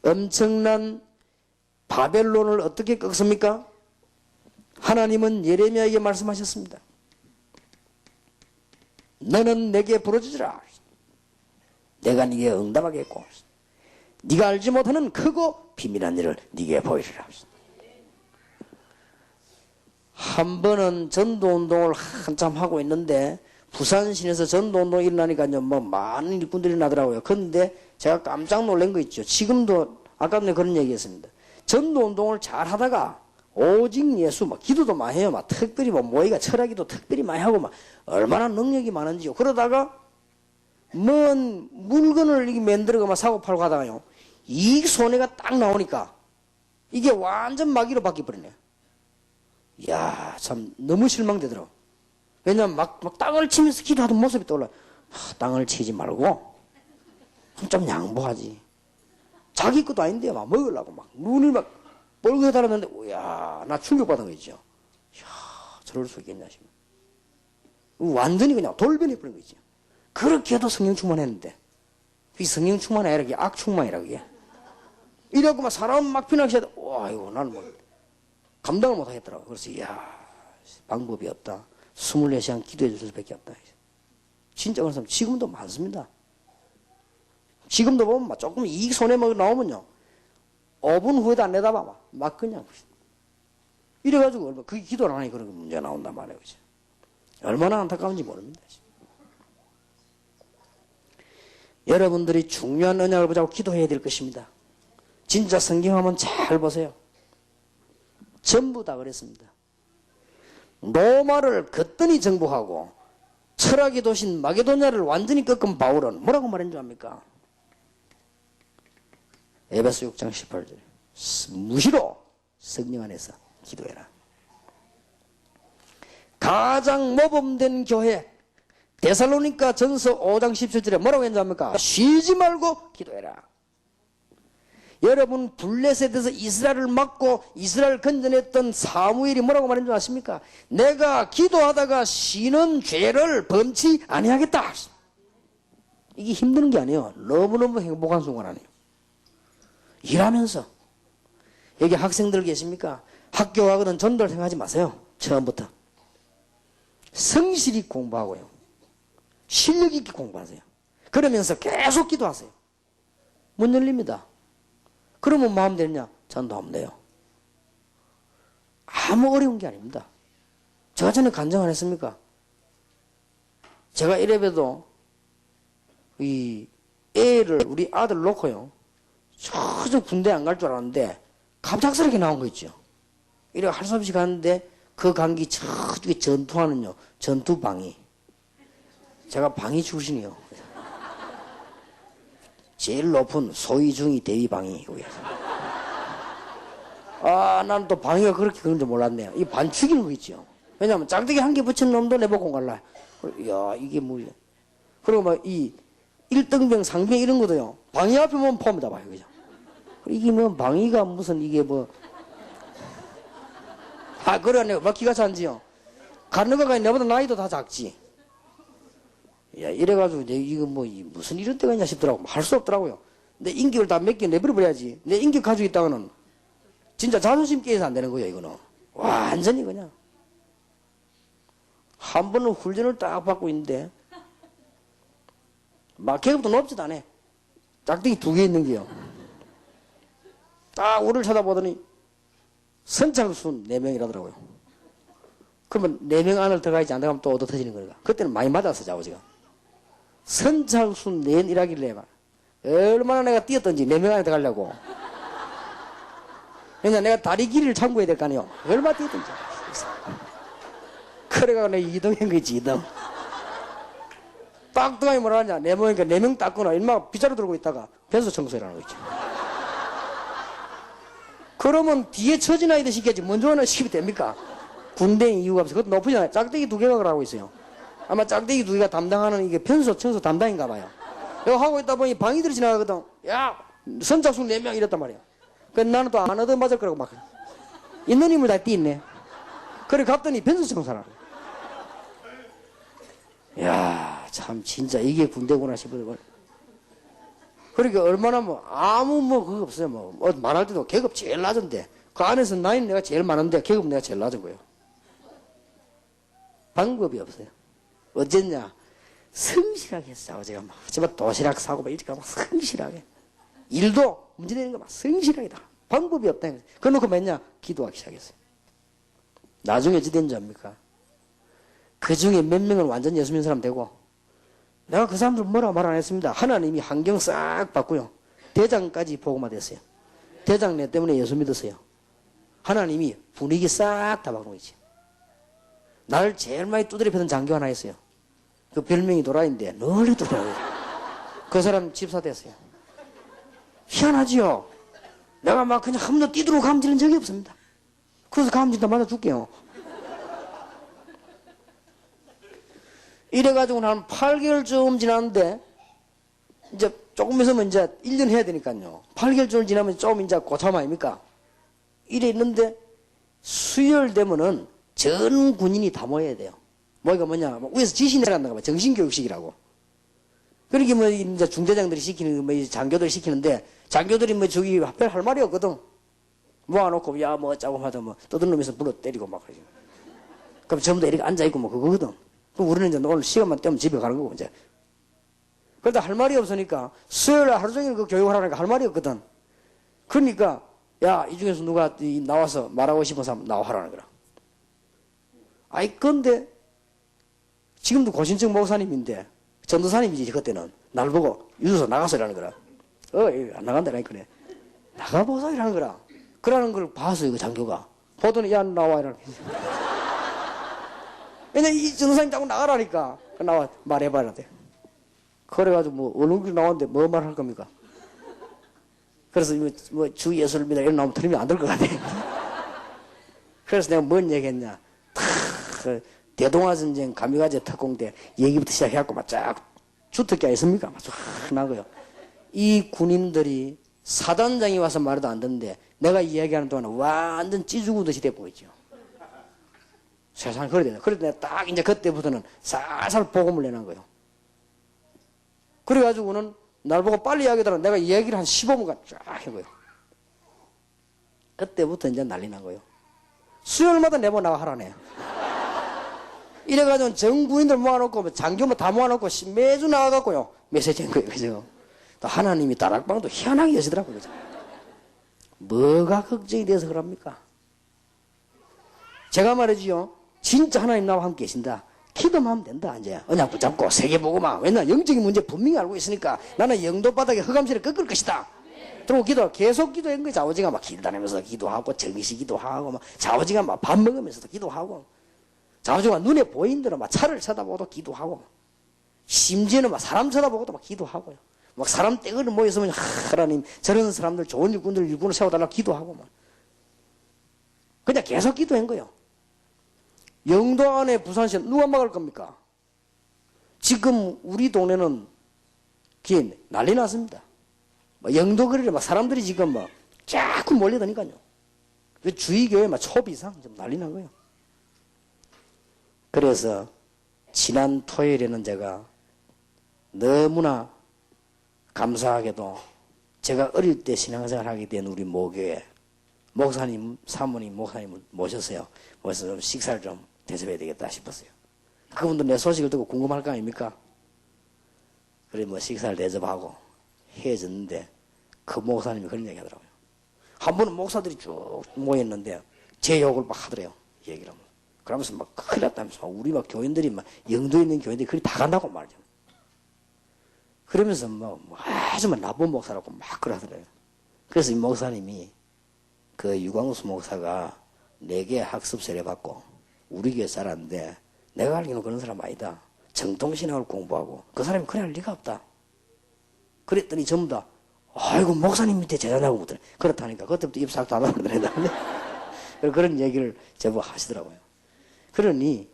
엄청난 바벨론을 어떻게 꺾습니까? 하나님은 예레미야에게 말씀하셨습니다. 너는 내게 부르짖으라. 내가 네게 응답하겠고 네가 알지 못하는 크고 비밀한 일을 네게 보이리라. 한 번은 전도운동을 한참 하고 있는데 부산시내에서 전도운동이 일어나니까요 뭐 많은 일꾼들이 나더라고요. 그런데 제가 깜짝 놀란 거 있죠. 지금도 아까 전에 그런 얘기했습니다. 전도운동을 잘 하다가 오직 예수 막 기도도 많이 해요. 막 특별히 뭐 모의가 철학기도 특별히 많이 하고 막 얼마나 능력이 많은지요. 그러다가 먼 물건을 이렇게 만들어가 막 사고 팔고 하다가요 이익 손해가 딱 나오니까 이게 완전 마귀로 바뀌어버리네요. 이야 참 너무 실망되더라고. 왜냐면 막 땅을 치면서 기도하던 모습이 떠올라. 땅을 치지 말고 좀 양보하지. 자기 것도 아닌데 막 먹으려고 막 눈을 막 뻘겋게 달았는데 이야 나 충격받은 거 있죠. 이야 저럴 수 있겠냐 싶어. 완전히 그냥 돌변해버린 거 있죠. 그렇게 해도 성령 충만했는데 이 성령 충만이 아니라 이게 악 충만이라 그게. 이래갖고 막 사람 막 피나기 시작해. 와 이거 나는 뭐 감당을 못 하겠더라고. 그래서 이야 방법이 없다. 24시간 기도해 줄 수밖에 없다. 진짜 그런 사람 지금도 많습니다. 지금도 보면 막 조금 이익 손해 나오면요 5분 후에도 안 내다봐 막 그냥 이래가지고 그게 기도를 안 하니 그런 문제가 나온단 말이에요. 그치? 얼마나 안타까운지 모릅니다. 여러분들이 중요한 언약을 보자고 기도해야 될 것입니다. 진짜 성경 한번 잘 보세요. 전부 다 그랬습니다. 로마를 거뜬히 정복하고 철학의 도시인 마게도냐를 완전히 꺾은 바울은 뭐라고 말한 줄 압니까? 에베소 6장 18절 무시로 성령 안에서 기도해라. 가장 모범된 교회 데살로니가 전서 5장 17절에 뭐라고 했는지합니까? 쉬지 말고 기도해라. 여러분 블레셋에서 이스라엘을 막고 이스라엘 건져냈던 사무엘이 뭐라고 말했는지 아십니까? 내가 기도하다가 쉬는 죄를 범치 아니하겠다. 이게 힘든 게 아니에요. 너무너무 행복한 순간 아니에요. 일하면서. 여기 학생들 계십니까? 학교 가거든 전도를 생각하지 마세요. 처음부터. 성실히 공부하고요. 실력 있게 공부하세요. 그러면서 계속 기도하세요. 문 열립니다. 그러면 마음 되느냐? 전도하면 돼요. 아무 어려운 게 아닙니다. 제가 전에 간증 안 했습니까? 제가 이래봬도 이 애를 우리 아들 놓고요. 저저 군대 안 갈 줄 알았는데 갑작스럽게 나온 거 있죠. 이래 할 수 없이 갔는데 그 간기 저쪽에 전투하는요. 전투방위. 제가 방위 출신이요. 제일 높은 소위 중위 대위 방위. 아, 난 또 방위가 그렇게 그런 줄 몰랐네요. 이 반축이는 거 있죠. 왜냐면 짝대기 한 개 붙인 놈도 내보고 갈라. 야, 이게 뭐야. 그리고 막 이 1등병, 상병 이런 것도요. 방위 앞에 보면 폼이다 봐요. 그죠? 이게 뭐 방위가 무슨 이게 뭐. 아, 그러네요. 막 기가 찬지요. 가는 거가 내보다 나이도 다 작지. 야, 이래가지고, 이거 뭐, 무슨 이런 때가 있냐 싶더라고. 할 수 없더라고요. 내 인격을 다 몇 개 내버려버려야지. 내 인격 가지고 있다가는, 진짜 자존심 깨서 안 되는 거예요, 이거는. 완전히 그냥. 한 번은 훈련을 딱 받고 있는데, 막 계급도 높지도 않아. 짝대기 2개 있는 게요. 딱 우리를 쳐다보더니, 선착순 4명이라더라고요. 그러면 4명 안을 들어가야지 안 들어가면 또 얻어 터지는 거니까. 그때는 많이 맞았어, 자오지가. 선착순 4일하길래 얼마나 내가 뛰었던지 4명 안에 들어가려고. 그러니까 내가 다리 길이를 참고해야 될 거 아니에요. 얼마나 뛰었던지. 그래가 내가 2등한 거지, 2등. 딱 들어가니 뭐라 하냐. 4명이니까 4명 닦거나 일마 빗자루 들고 있다가 변소 청소해라는 거 있죠. 그러면 뒤에 처진 아이들 시켜야지 먼저 하나 시키면 됩니까? 군대 이유가 없어. 그것도 높으잖아요. 짝대기 2개가 하고 있어요. 아마 짝대기 2개가 담당하는 이게 편소, 청소 담당인가 봐요. 이거 하고 있다 보니 방위들이 지나가거든. 야, 선착순 4명 이랬단 말이야. 그래서 나는 또 안 얻어 맞을 거라고 막. 있는 힘을 다 띄있네. 그래 갔더니 편소 청소하라고. 야, 참 진짜 이게 군대구나 싶어요. 그러니까 얼마나 뭐 아무 뭐 그거 없어요. 뭐 말할 때도 계급 제일 낮은데 그 안에서 나이는 내가 제일 많은데 계급 내가 제일 낮은 거예요. 방법이 없어요. 어쨌냐 성실하게 했어. 제가 막 제발 도시락 사고 막 이렇게 막 성실하게 일도 문제되는 거 막 성실하게 다 방법이 없다. 그러놓고 맨날 기도하기 시작했어요. 나중에 어찌 된지 압니까? 그 중에 몇 명은 완전 예수 믿는 사람 되고 내가 그 사람들 뭐라 말 안 했습니다. 하나님이 환경 싹 바꾸요. 대장까지 보고만 됐어요. 대장 내 때문에 예수 믿었어요. 하나님이 분위기 싹 다 바꾸고 있지. 나를 제일 많이 두드려 패던 장교 하나 있어요. 그 별명이 도라인데 널리 두드려요. 그 사람 집사 됐어요. 희한하지요. 내가 막 그냥 한 번도 뛰도록 감지는 적이 없습니다. 그래서 감진다 맞아 줄게요. 이래가지고 한 8개월쯤 지났는데, 이제 조금 있으면 이제 1년 해야 되니까요. 8개월쯤 지나면 좀 이제 고참 아닙니까? 이래 있는데, 수요일 되면은 전 군인이 다 모여야 돼요. 모이가 뭐냐, 위에서 지시 내란다가 봐. 정신교육식이라고. 그러니까 뭐 이제 중대장들이 시키는, 뭐 장교들이 시키는데, 장교들이 뭐 저기 별 할 말이 없거든. 모아놓고, 야, 뭐 어쩌고 하다 뭐, 떠든 놈에서 불러 때리고 막 그러지. 그럼 전부 다 이렇게 앉아있고 뭐 그거거든. 그럼 우리는 이제 오늘 시간만 떼면 집에 가는 거고, 이제. 그런데 할 말이 없으니까, 수요일에 하루 종일 그 교육을 하라니까 할 말이 없거든. 그러니까, 야, 이 중에서 누가 나와서 말하고 싶은 사람 나와라는 거라. 아이, 근데, 지금도 고신청 목사님인데, 전도사님이지, 그때는. 날 보고, 유도서 나가서 이라는 거라. 안 나간다니까, 그래. 나가보소 이라는 거라. 그러는 걸 봤어요, 그 장교가. 보더니, 야, 나와, 이라는 거라. 왜냐면 이 전도사님 자꾸 나가라니까. 나와, 말해봐라 돼. 그래가지고 뭐, 얼굴이 나왔는데 뭐 말할 겁니까? 그래서 뭐, 주 예수를 믿어. 이런 나오면 들으면 안 될 것 같아. 그래서 내가 뭔 얘기 했냐. 대동아전쟁 가미가제 특공 때 얘기부터 시작해갖고 막 쫙 주특기 아니습니까? 막 쫙 나고요. 이 군인들이 사단장이 와서 말해도 안 듣는데 내가 이야기하는 동안 완전 찌죽으듯이 돼보고 있죠. 세상에 그래야 되나. 그래도 내가 딱 이제 그때부터는 살살 복음을 내는 거예요. 그래가지고는 날 보고 빨리 이야기하더라. 내가 이야기를 한 15분간 쫙 한 거예요. 그때부터 이제 난리 난 거예요. 수요일마다 내보고 나와 하라네. 이래가지고 정부인들 모아놓고 장교만 다 모아놓고 매주 나와갖고요. 메시지인 거예요. 그죠? 또 하나님이 다락방도 희한하게 여시더라고요. 그죠? 뭐가 걱정이 돼서 그럽니까? 제가 말이지요. 진짜 하나님 나와 함께 계신다. 기도만 하면 된다. 이제 언약 붙잡고 세계보고만. 왜냐 영적인 문제 분명히 알고 있으니까 나는 영도 바닥에 흑암실을 꺾을 것이다. 그리고 기도 계속 기도한 거예요. 좌우지가 막 길다니면서 기도하고 정시 기도하고 막 좌우지가 막 밥 먹으면서도 기도하고 좌우지가 눈에 보이는 대로 막 차를 쳐다보고도 기도하고 심지어는 막 사람 쳐다보고도 막 기도하고요. 막 사람 떼거리 모였으면 하나님 저런 사람들 좋은 일꾼을 세워달라고 기도하고 막 그냥 계속 기도한 거예요. 영도 안에 부산시 누가 막을 겁니까? 지금 우리 동네는 긴 난리 났습니다. 영도거리를 막 사람들이 지금 막 자꾸 몰려다니까요. 주위 교회 막 초비상 좀 난리 난 거예요. 그래서 지난 토요일에는 제가 너무나 감사하게도 제가 어릴 때 신앙생활 하게 된 우리 모교회 목사님, 사모님, 목사님을 모셨어요. 그래서 좀 식사를 좀 대접해야 되겠다 싶었어요. 그분도 내 소식을 듣고 궁금할 거 아닙니까? 그래 뭐 식사를 대접하고 헤어졌는데 그 목사님이 그런 얘기 하더라고요. 한 번은 목사들이 쭉 모였는데 제 욕을 막 하더래요. 얘기를 하면. 그러면서 막 큰일 났다면서 우리 막 교인들이 막 영도에 있는 교인들이 그리 다 간다고 말이죠. 그러면서 뭐 아주 나쁜 목사라고 막 그러더래요. 그래서 이 목사님이 그 유광수 목사가 4개 학습 세례 받고 우리 교회 살았는데 내가 알기로는 그런 사람 아니다. 정통신학을 공부하고 그 사람이 그래 할 리가 없다. 그랬더니 전부 다 아이고 목사님 밑에 제자냐고 묻더래. 그렇다니까 그때부터 입 싹 닫아버리더래. 그런 얘기를 제법 하시더라고요. 그러니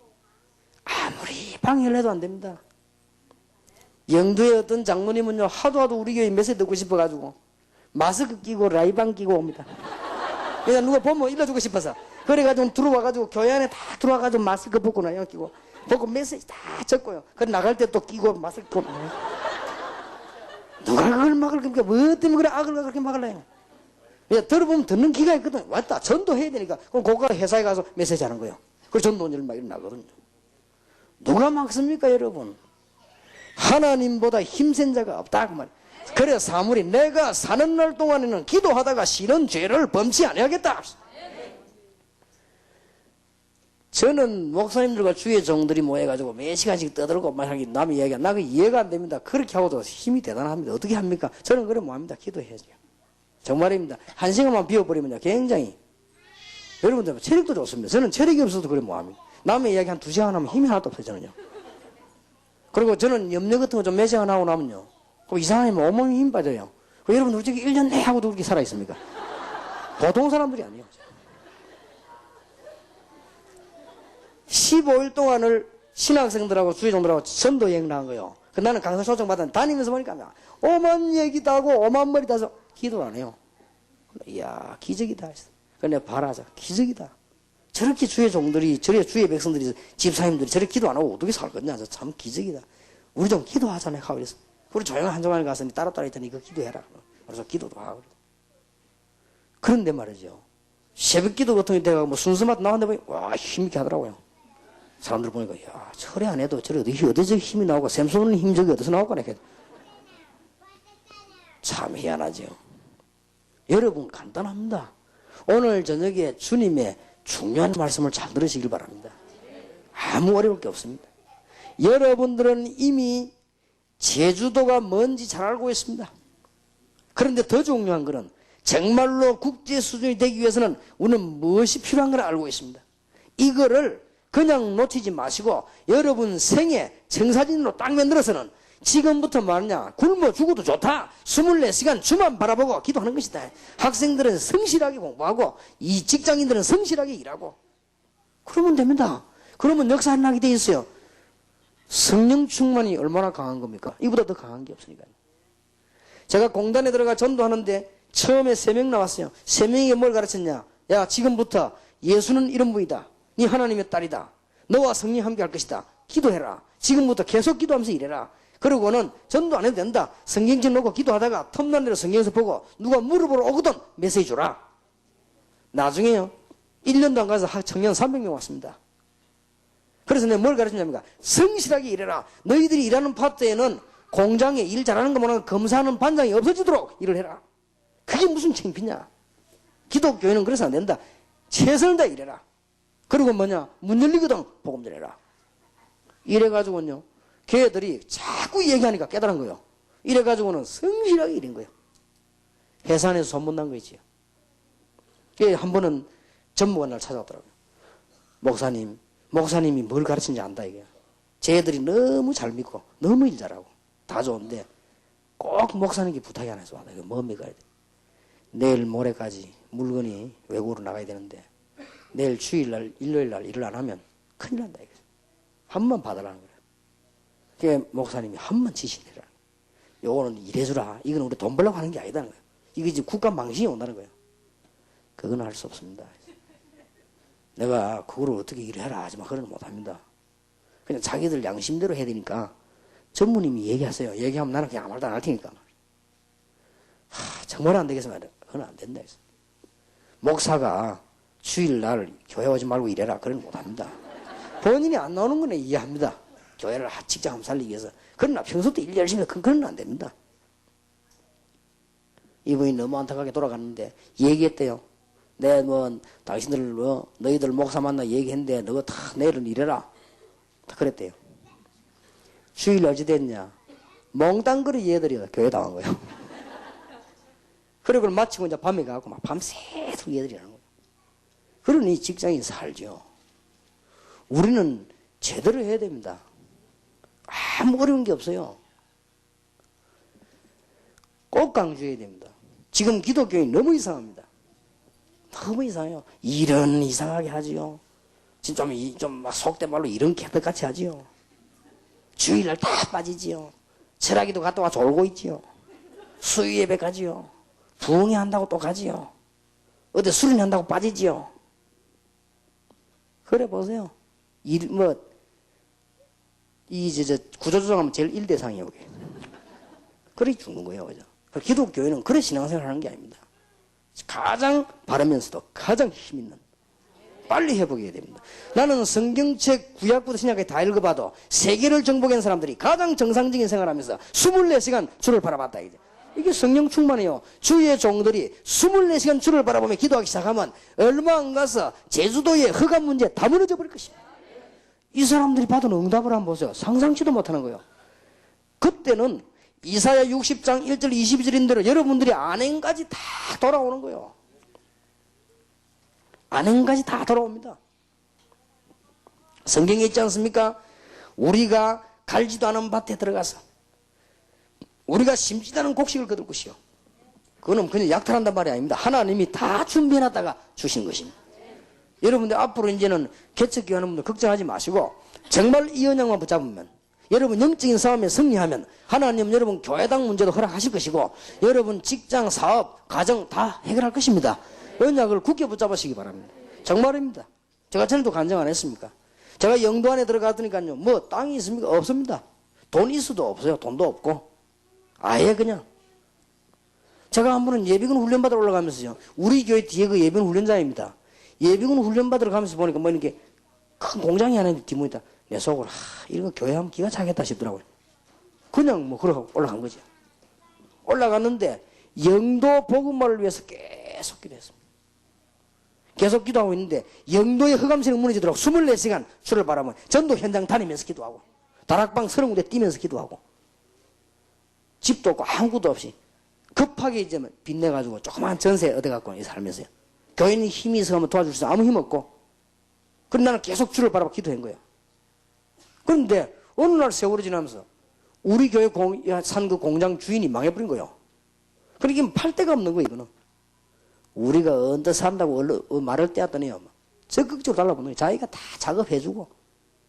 아무리 방해를 해도 안 됩니다. 영도의 어떤 장로님은요 하도 우리 교회 메시지 듣고 싶어가지고 마스크 끼고 라이방 끼고 옵니다. 그냥 누가 보면 일러주고 싶어서 그래가지고 들어와가지고 교회 안에 다 들어와가지고 마스크 벗고 나요 끼고 벗고 메시지 다 적고요. 그래 나갈 때 또 끼고 마스크 끼고 누가 그걸 막을 겁니까? 뭐 때문에 그래 악을 그렇게 막을래요? 들어보면 듣는 기가 있거든. 왔다 전도해야 되니까 그럼 그거 회사에 가서 메시지 하는 거예요. 그래서 전도원들 막 일어나거든요. 누가 막습니까 여러분? 하나님보다 힘센 자가 없다 그 말이에요. 그래서 사물이 내가 사는 날 동안에는 기도하다가 싫은 죄를 범치 아니하겠다. 저는 목사님들과 주의 종들이 모여가지고 몇 시간씩 떠들고 막 하기 남의 이야기가 나그 이해가 안 됩니다. 그렇게 하고도 힘이 대단합니다. 어떻게 합니까? 저는 그래 뭐합니다. 기도해야죠. 정말입니다. 한 시간만 비워버리면요 굉장히 여러분들 체력도 좋습니다. 저는 체력이 없어도 그래 뭐합니까? 남의 이야기 한 2시간 하면 힘이 하나도 없어요 저는요. 그리고 저는 염려 같은 거 좀 몇 시간 하고 나면요 그럼 이상하면 온몸이 힘 빠져요. 여러분 솔직히 1년 내 하고도 그렇게 살아있습니까? 보통 사람들이 아니에요. 15일 동안을 신학생들하고 주의종들하고 전도 여행 나간 거예요. 나는 강사 초청 받았는데 다니면서 보니까 오만 얘기도 하고 오만 머리 다서 기도를 안 해요. 이야 기적이다 했어. 근데 바라자 기적이다. 저렇게 주의 종들이 저렇게 주의 백성들이 집사님들이 저렇게 기도 안 하고 어떻게 살 거냐. 참 기적이다. 우리 좀 기도하자네 하고 그랬어. 우리 조용한 한정환에 가서 따로따로 있더니 이거 기도해라. 그래서 기도도 하고. 그런데 말이죠. 새벽 기도 같은 게 내가 뭐 순서마다 나왔는데 보니 와 힘있게 하더라고요. 사람들 보니까 야 철회 안 해도 저래 어디서 힘이 나오고 샘솟는 힘적이 어디서 나올까네. 참 희한하죠. 여러분 간단합니다. 오늘 저녁에 주님의 중요한 말씀을 잘 들으시길 바랍니다. 아무 어려울 게 없습니다. 여러분들은 이미 제주도가 뭔지 잘 알고 있습니다. 그런데 더 중요한 것은 정말로 국제 수준이 되기 위해서는 우리는 무엇이 필요한 걸 알고 있습니다. 이거를 그냥 놓치지 마시고 여러분 생애 청사진으로 딱 만들어서는 지금부터 말이냐 굶어 죽어도 좋다. 24시간 주만 바라보고 기도하는 것이다. 학생들은 성실하게 공부하고 이 직장인들은 성실하게 일하고 그러면 됩니다. 그러면 역사 일어나게 돼 있어요. 성령 충만이 얼마나 강한 겁니까? 이보다 더 강한 게 없으니까요. 제가 공단에 들어가 전도하는데 처음에 3명 나왔어요. 3명이 뭘 가르쳤냐? 야, 지금부터 예수는 이런 분이다. 네 하나님의 딸이다. 너와 성령 함께 할 것이다. 기도해라. 지금부터 계속 기도하면서 일해라. 그러고는 전도 안 해도 된다. 성경책 놓고 기도하다가 틈난 대로 성경에서 보고 누가 물어보러 오거든 메시지 주라. 나중에요. 1년도 안 가서 청년 300명 왔습니다. 그래서 내가 뭘 가르치냐면 성실하게 일해라. 너희들이 일하는 파트에는 공장에 일 잘하는 것만 검사하는 반장이 없어지도록 일을 해라. 그게 무슨 창피냐. 기독교회는 그래서 안 된다. 최선을 다해 일해라. 그리고 뭐냐, 문 열리거든 복음 전해라. 이래가지고는요, 교회들이 자꾸 얘기하니까 깨달은 거예요. 이래가지고는 성실하게 일인 거예요. 회사 안에서 소문난 거지요. 한 번은 전무관 날 찾아왔더라고요. 목사님이 뭘 가르치는지 안다 이게. 쟤들이 너무 잘 믿고 너무 일 잘하고 다 좋은데 꼭 목사님께 부탁이 하나 해서 와다. 이거 뭡니까? 내일 모레까지 물건이 외국으로 나가야 되는데 내일 주일날 일요일날 일을 안 하면 큰일 난다 이거. 한 번 받으라는 거예요. 그게 목사님이 한 번 지시내라. 요거는 일해주라. 이건 우리 돈 벌려고 하는 게 아니다는 거예요. 이게 지금 국가 망신이 온다는 거예요. 그건 할 수 없습니다. 내가 그거를 어떻게 일해라 하지만 그건 못합니다. 그냥 자기들 양심대로 해야 되니까 전무님이 얘기하세요. 얘기하면 나는 그냥 아무 말도 안 할 테니까. 정말 안 되겠어 말이야. 그건 안 된다. 목사가 주일날 교회 오지 말고 일해라. 그건 못합니다. 본인이 안 나오는 거는 이해합니다. 교회를 직장 한번 살리기 위해서. 그러나 평소 때 일 열심히 해서 그건 안 됩니다. 이분이 너무 안타깝게 돌아갔는데 얘기했대요. 당신들 너희들 목사 만나 얘기했는데 너가 다 내일은 일해라. 다 그랬대요. 주일 어찌 됐냐? 몽땅거리 얘들이 교회 당한 거예요. 그리고 마치고 이제 밤에 가고 막 밤새도록 얘들이 하는 거예요. 그러니 직장인 살죠. 우리는 제대로 해야 됩니다. 아무 어려운 게 없어요. 꼭 강조해야 됩니다. 지금 기독교인이 너무 이상합니다. 너무 이상해요. 일은 이상하게 하지요. 좀 막 속된 말로 이런 개떡같이 하지요. 주일날 다 빠지지요. 철학기도 갔다 와 졸고 있지요. 수요 예배 가지요. 부흥회 한다고 또 가지요. 어디 수련회 한다고 빠지지요. 그래 보세요. 구조조정하면 제일 1대상이에요. 그래 죽는 거예요. 그죠? 기독교회는 그런 신앙생활 하는 게 아닙니다. 가장 바르면서도 가장 힘 있는 빨리 회복해야 됩니다. 나는 성경책 구약부터 신약까지 다 읽어봐도 세계를 정복한 사람들이 가장 정상적인 생활하면서 24시간 주를 바라봤다. 이게 성령 충만이에요. 주의 종들이 24시간 주를 바라보며 기도하기 시작하면 얼마 안 가서 제주도의 흑암 문제 다 무너져 버릴 것입니다. 이 사람들이 받은 응답을 한번 보세요. 상상치도 못하는 거예요. 그때는 이사야 60장 1절 22절인 대로 여러분들이 안행까지 다 돌아오는 거예요. 안행까지 다 돌아옵니다. 성경에 있지 않습니까? 우리가 갈지도 않은 밭에 들어가서 우리가 심지도 않은 곡식을 거둘 것이요. 그거는 그냥 약탈한단 말이 아닙니다. 하나님이 다 준비해놨다가 주신 것입니다. 여러분들 앞으로 이제는 개척기 하는 분들 걱정하지 마시고 정말 이 언약만 붙잡으면 여러분 영적인 싸움에 승리하면 하나님은 여러분 교회당 문제도 허락하실 것이고 여러분 직장, 사업, 가정 다 해결할 것입니다. 언약을 굳게 붙잡으시기 바랍니다. 정말입니다. 제가 전에도 간증 안 했습니까? 제가 영도 안에 들어갔더니까요. 뭐 땅이 있습니까? 없습니다. 돈 있어도 없어요. 돈도 없고. 아예 그냥. 제가 한 번은 예비군 훈련받으러 올라가면서요. 우리 교회 뒤에 그 예비군 훈련장입니다. 예비군 훈련받으러 가면서 보니까 뭐 이렇게 큰 공장이 하나 있는데 뒷문이다. 내 속으로 이거 교회 하면 기가 차겠다 싶더라고요. 그냥 뭐 그러고 올라간 거죠. 올라갔는데 영도 복음화를 위해서 계속 기도했습니다. 계속 기도하고 있는데 영도의 흑암성이 무너지도록 24시간 주를 바라보며 전도 현장 다니면서 기도하고 다락방 30군데 뛰면서 기도하고 집도 없고 아무것도 없이 급하게 이제 빚내가지고 조그만 전세 얻어갖고 살면서요. 교인이 힘이 있어 가면 도와줄 수 아무 힘 없고 그런데 나는 계속 주를 바라보고 기도한 거예요. 그런데 어느 날 세월이 지나면서 우리 교회 산 그 공장 주인이 망해버린 거예요. 그러니까 팔 데가 없는 거예요. 이거는 우리가 언제 산다고 말을 떼었더니요 적극적으로 달라붙는 거예요. 자기가 다 작업해주고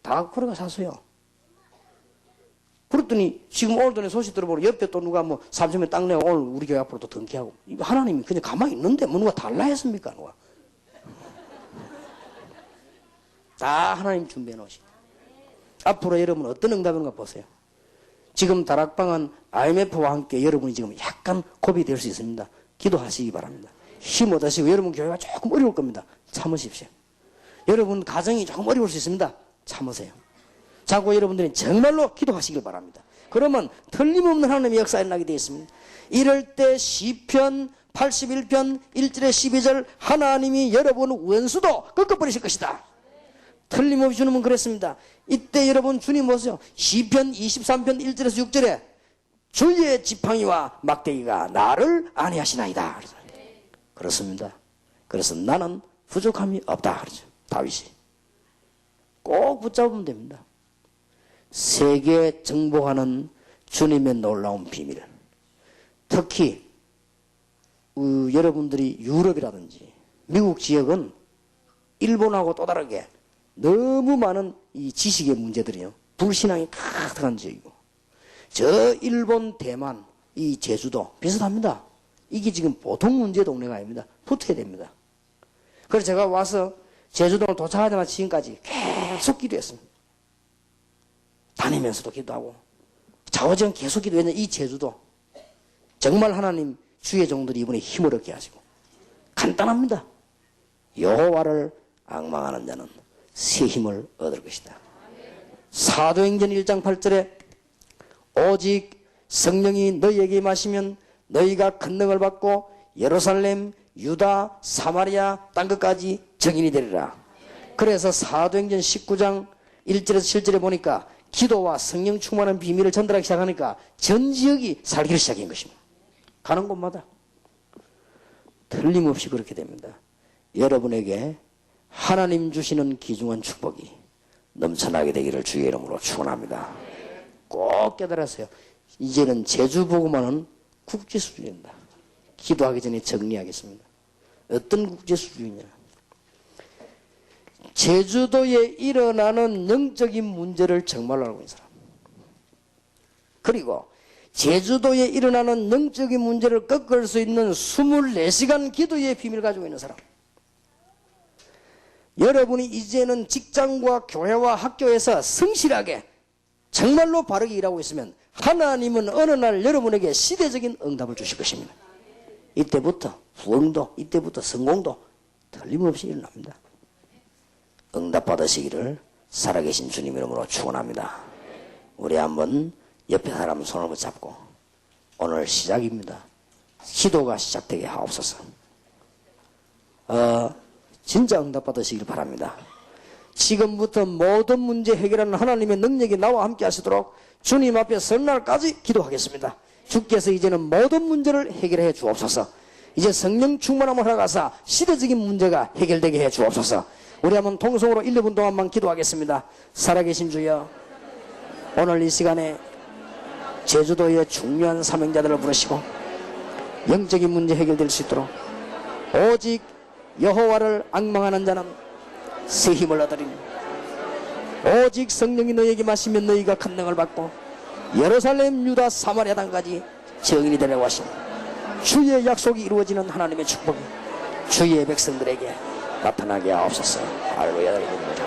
다 그래가 샀어요. 그랬더니 지금 오늘 전에 소식 들어보니 옆에 또 누가 뭐 30명 땅 내고 오늘 우리 교회 앞으로 또 등기하고. 이거 하나님이 그냥 가만히 있는데 뭐 누가 달라 했습니까? 누가? 다 하나님 준비해 놓으시. 앞으로 여러분 어떤 응답인가 보세요. 지금 다락방은 IMF와 함께 여러분이 지금 약간 고비 될 수 있습니다. 기도하시기 바랍니다. 힘 얻으시고 여러분 교회가 조금 어려울 겁니다. 참으십시오. 여러분 가정이 조금 어려울 수 있습니다. 참으세요. 자고 여러분들이 정말로 기도하시길 바랍니다. 그러면 틀림없는 하나님의 역사가 일어나게 되어 있습니다. 이럴 때 시편 81편 1절에 12절 하나님이 여러분 원수도 꺾어버리실 것이다. 틀림없이 주님은 그랬습니다. 이때 여러분 주님 보세요. 시편 23편 1절에서 6절에 주의 지팡이와 막대기가 나를 안위하시나이다. 그렇습니다. 그래서 나는 부족함이 없다. 그러죠. 다윗이. 꼭 붙잡으면 됩니다. 세계 정복하는 주님의 놀라운 비밀. 특히 여러분들이 유럽이라든지 미국 지역은 일본하고 또 다르게 너무 많은 이 지식의 문제들이요. 불신앙이 가득한 지역이고 저 일본, 대만, 이 제주도 비슷합니다. 이게 지금 보통 문제 동네가 아닙니다. 붙어야 됩니다. 그래서 제가 와서 제주도를 도착하자마자 지금까지 계속 기도했습니다. 다니면서도 기도하고 좌우지간 계속 기도했는데 이 제주도 정말 하나님 주의 종들이 이번에 힘을 얻게 하시고 간단합니다. 여호와를 앙망하는 자는 새 힘을 얻을 것이다. 사도행전 1장 8절에 오직 성령이 너희에게 임하시면 너희가 큰 능을 받고 예루살렘, 유다, 사마리아 땅끝까지 증인이 되리라. 그래서 사도행전 19장 1절에서 7절에 보니까 기도와 성령 충만한 비밀을 전달하기 시작하니까 전 지역이 살기를 시작한 것입니다. 가는 곳마다 틀림없이 그렇게 됩니다. 여러분에게 하나님 주시는 귀중한 축복이 넘쳐나게 되기를 주의 이름으로 축원합니다. 꼭 깨달으세요. 이제는 제주보고만은 국제 수준입니다. 기도하기 전에 정리하겠습니다. 어떤 국제 수준이냐? 제주도에 일어나는 영적인 문제를 정말로 알고 있는 사람. 그리고 제주도에 일어나는 영적인 문제를 꺾을 수 있는 24시간 기도의 비밀을 가지고 있는 사람. 여러분이 이제는 직장과 교회와 학교에서 성실하게 정말로 바르게 일하고 있으면 하나님은 어느 날 여러분에게 시대적인 응답을 주실 것입니다. 이때부터 부흥도, 이때부터 성공도 틀림없이 일어납니다. 응답 받으시기를 살아계신 주님 이름으로 축원합니다. 우리 한번 옆에 사람 손을 붙잡고 오늘 시작입니다. 기도가 시작되게 하옵소서. 진짜 응답 받으시길 바랍니다. 지금부터 모든 문제 해결하는 하나님의 능력이 나와 함께 하시도록 주님 앞에 설날까지 기도하겠습니다. 주께서 이제는 모든 문제를 해결해 주옵소서. 이제 성령 충만함을 허락하사 시대적인 문제가 해결되게 해 주옵소서. 우리 한번 통성으로 1, 2분 동안만 기도하겠습니다. 살아계신 주여, 오늘 이 시간에 제주도의 중요한 사명자들을 부르시고 영적인 문제 해결될 수 있도록 오직 여호와를 앙망하는 자는 새 힘을 얻으리니 오직 성령이 너희에게 마시면 너희가 큰 능을 받고 예루살렘, 유다, 사마리아 땅까지 증인이 되려고 하십니다. 주의 약속이 이루어지는 하나님의 축복이 주의 백성들에게 나타나게 하옵소서. 할렐루야.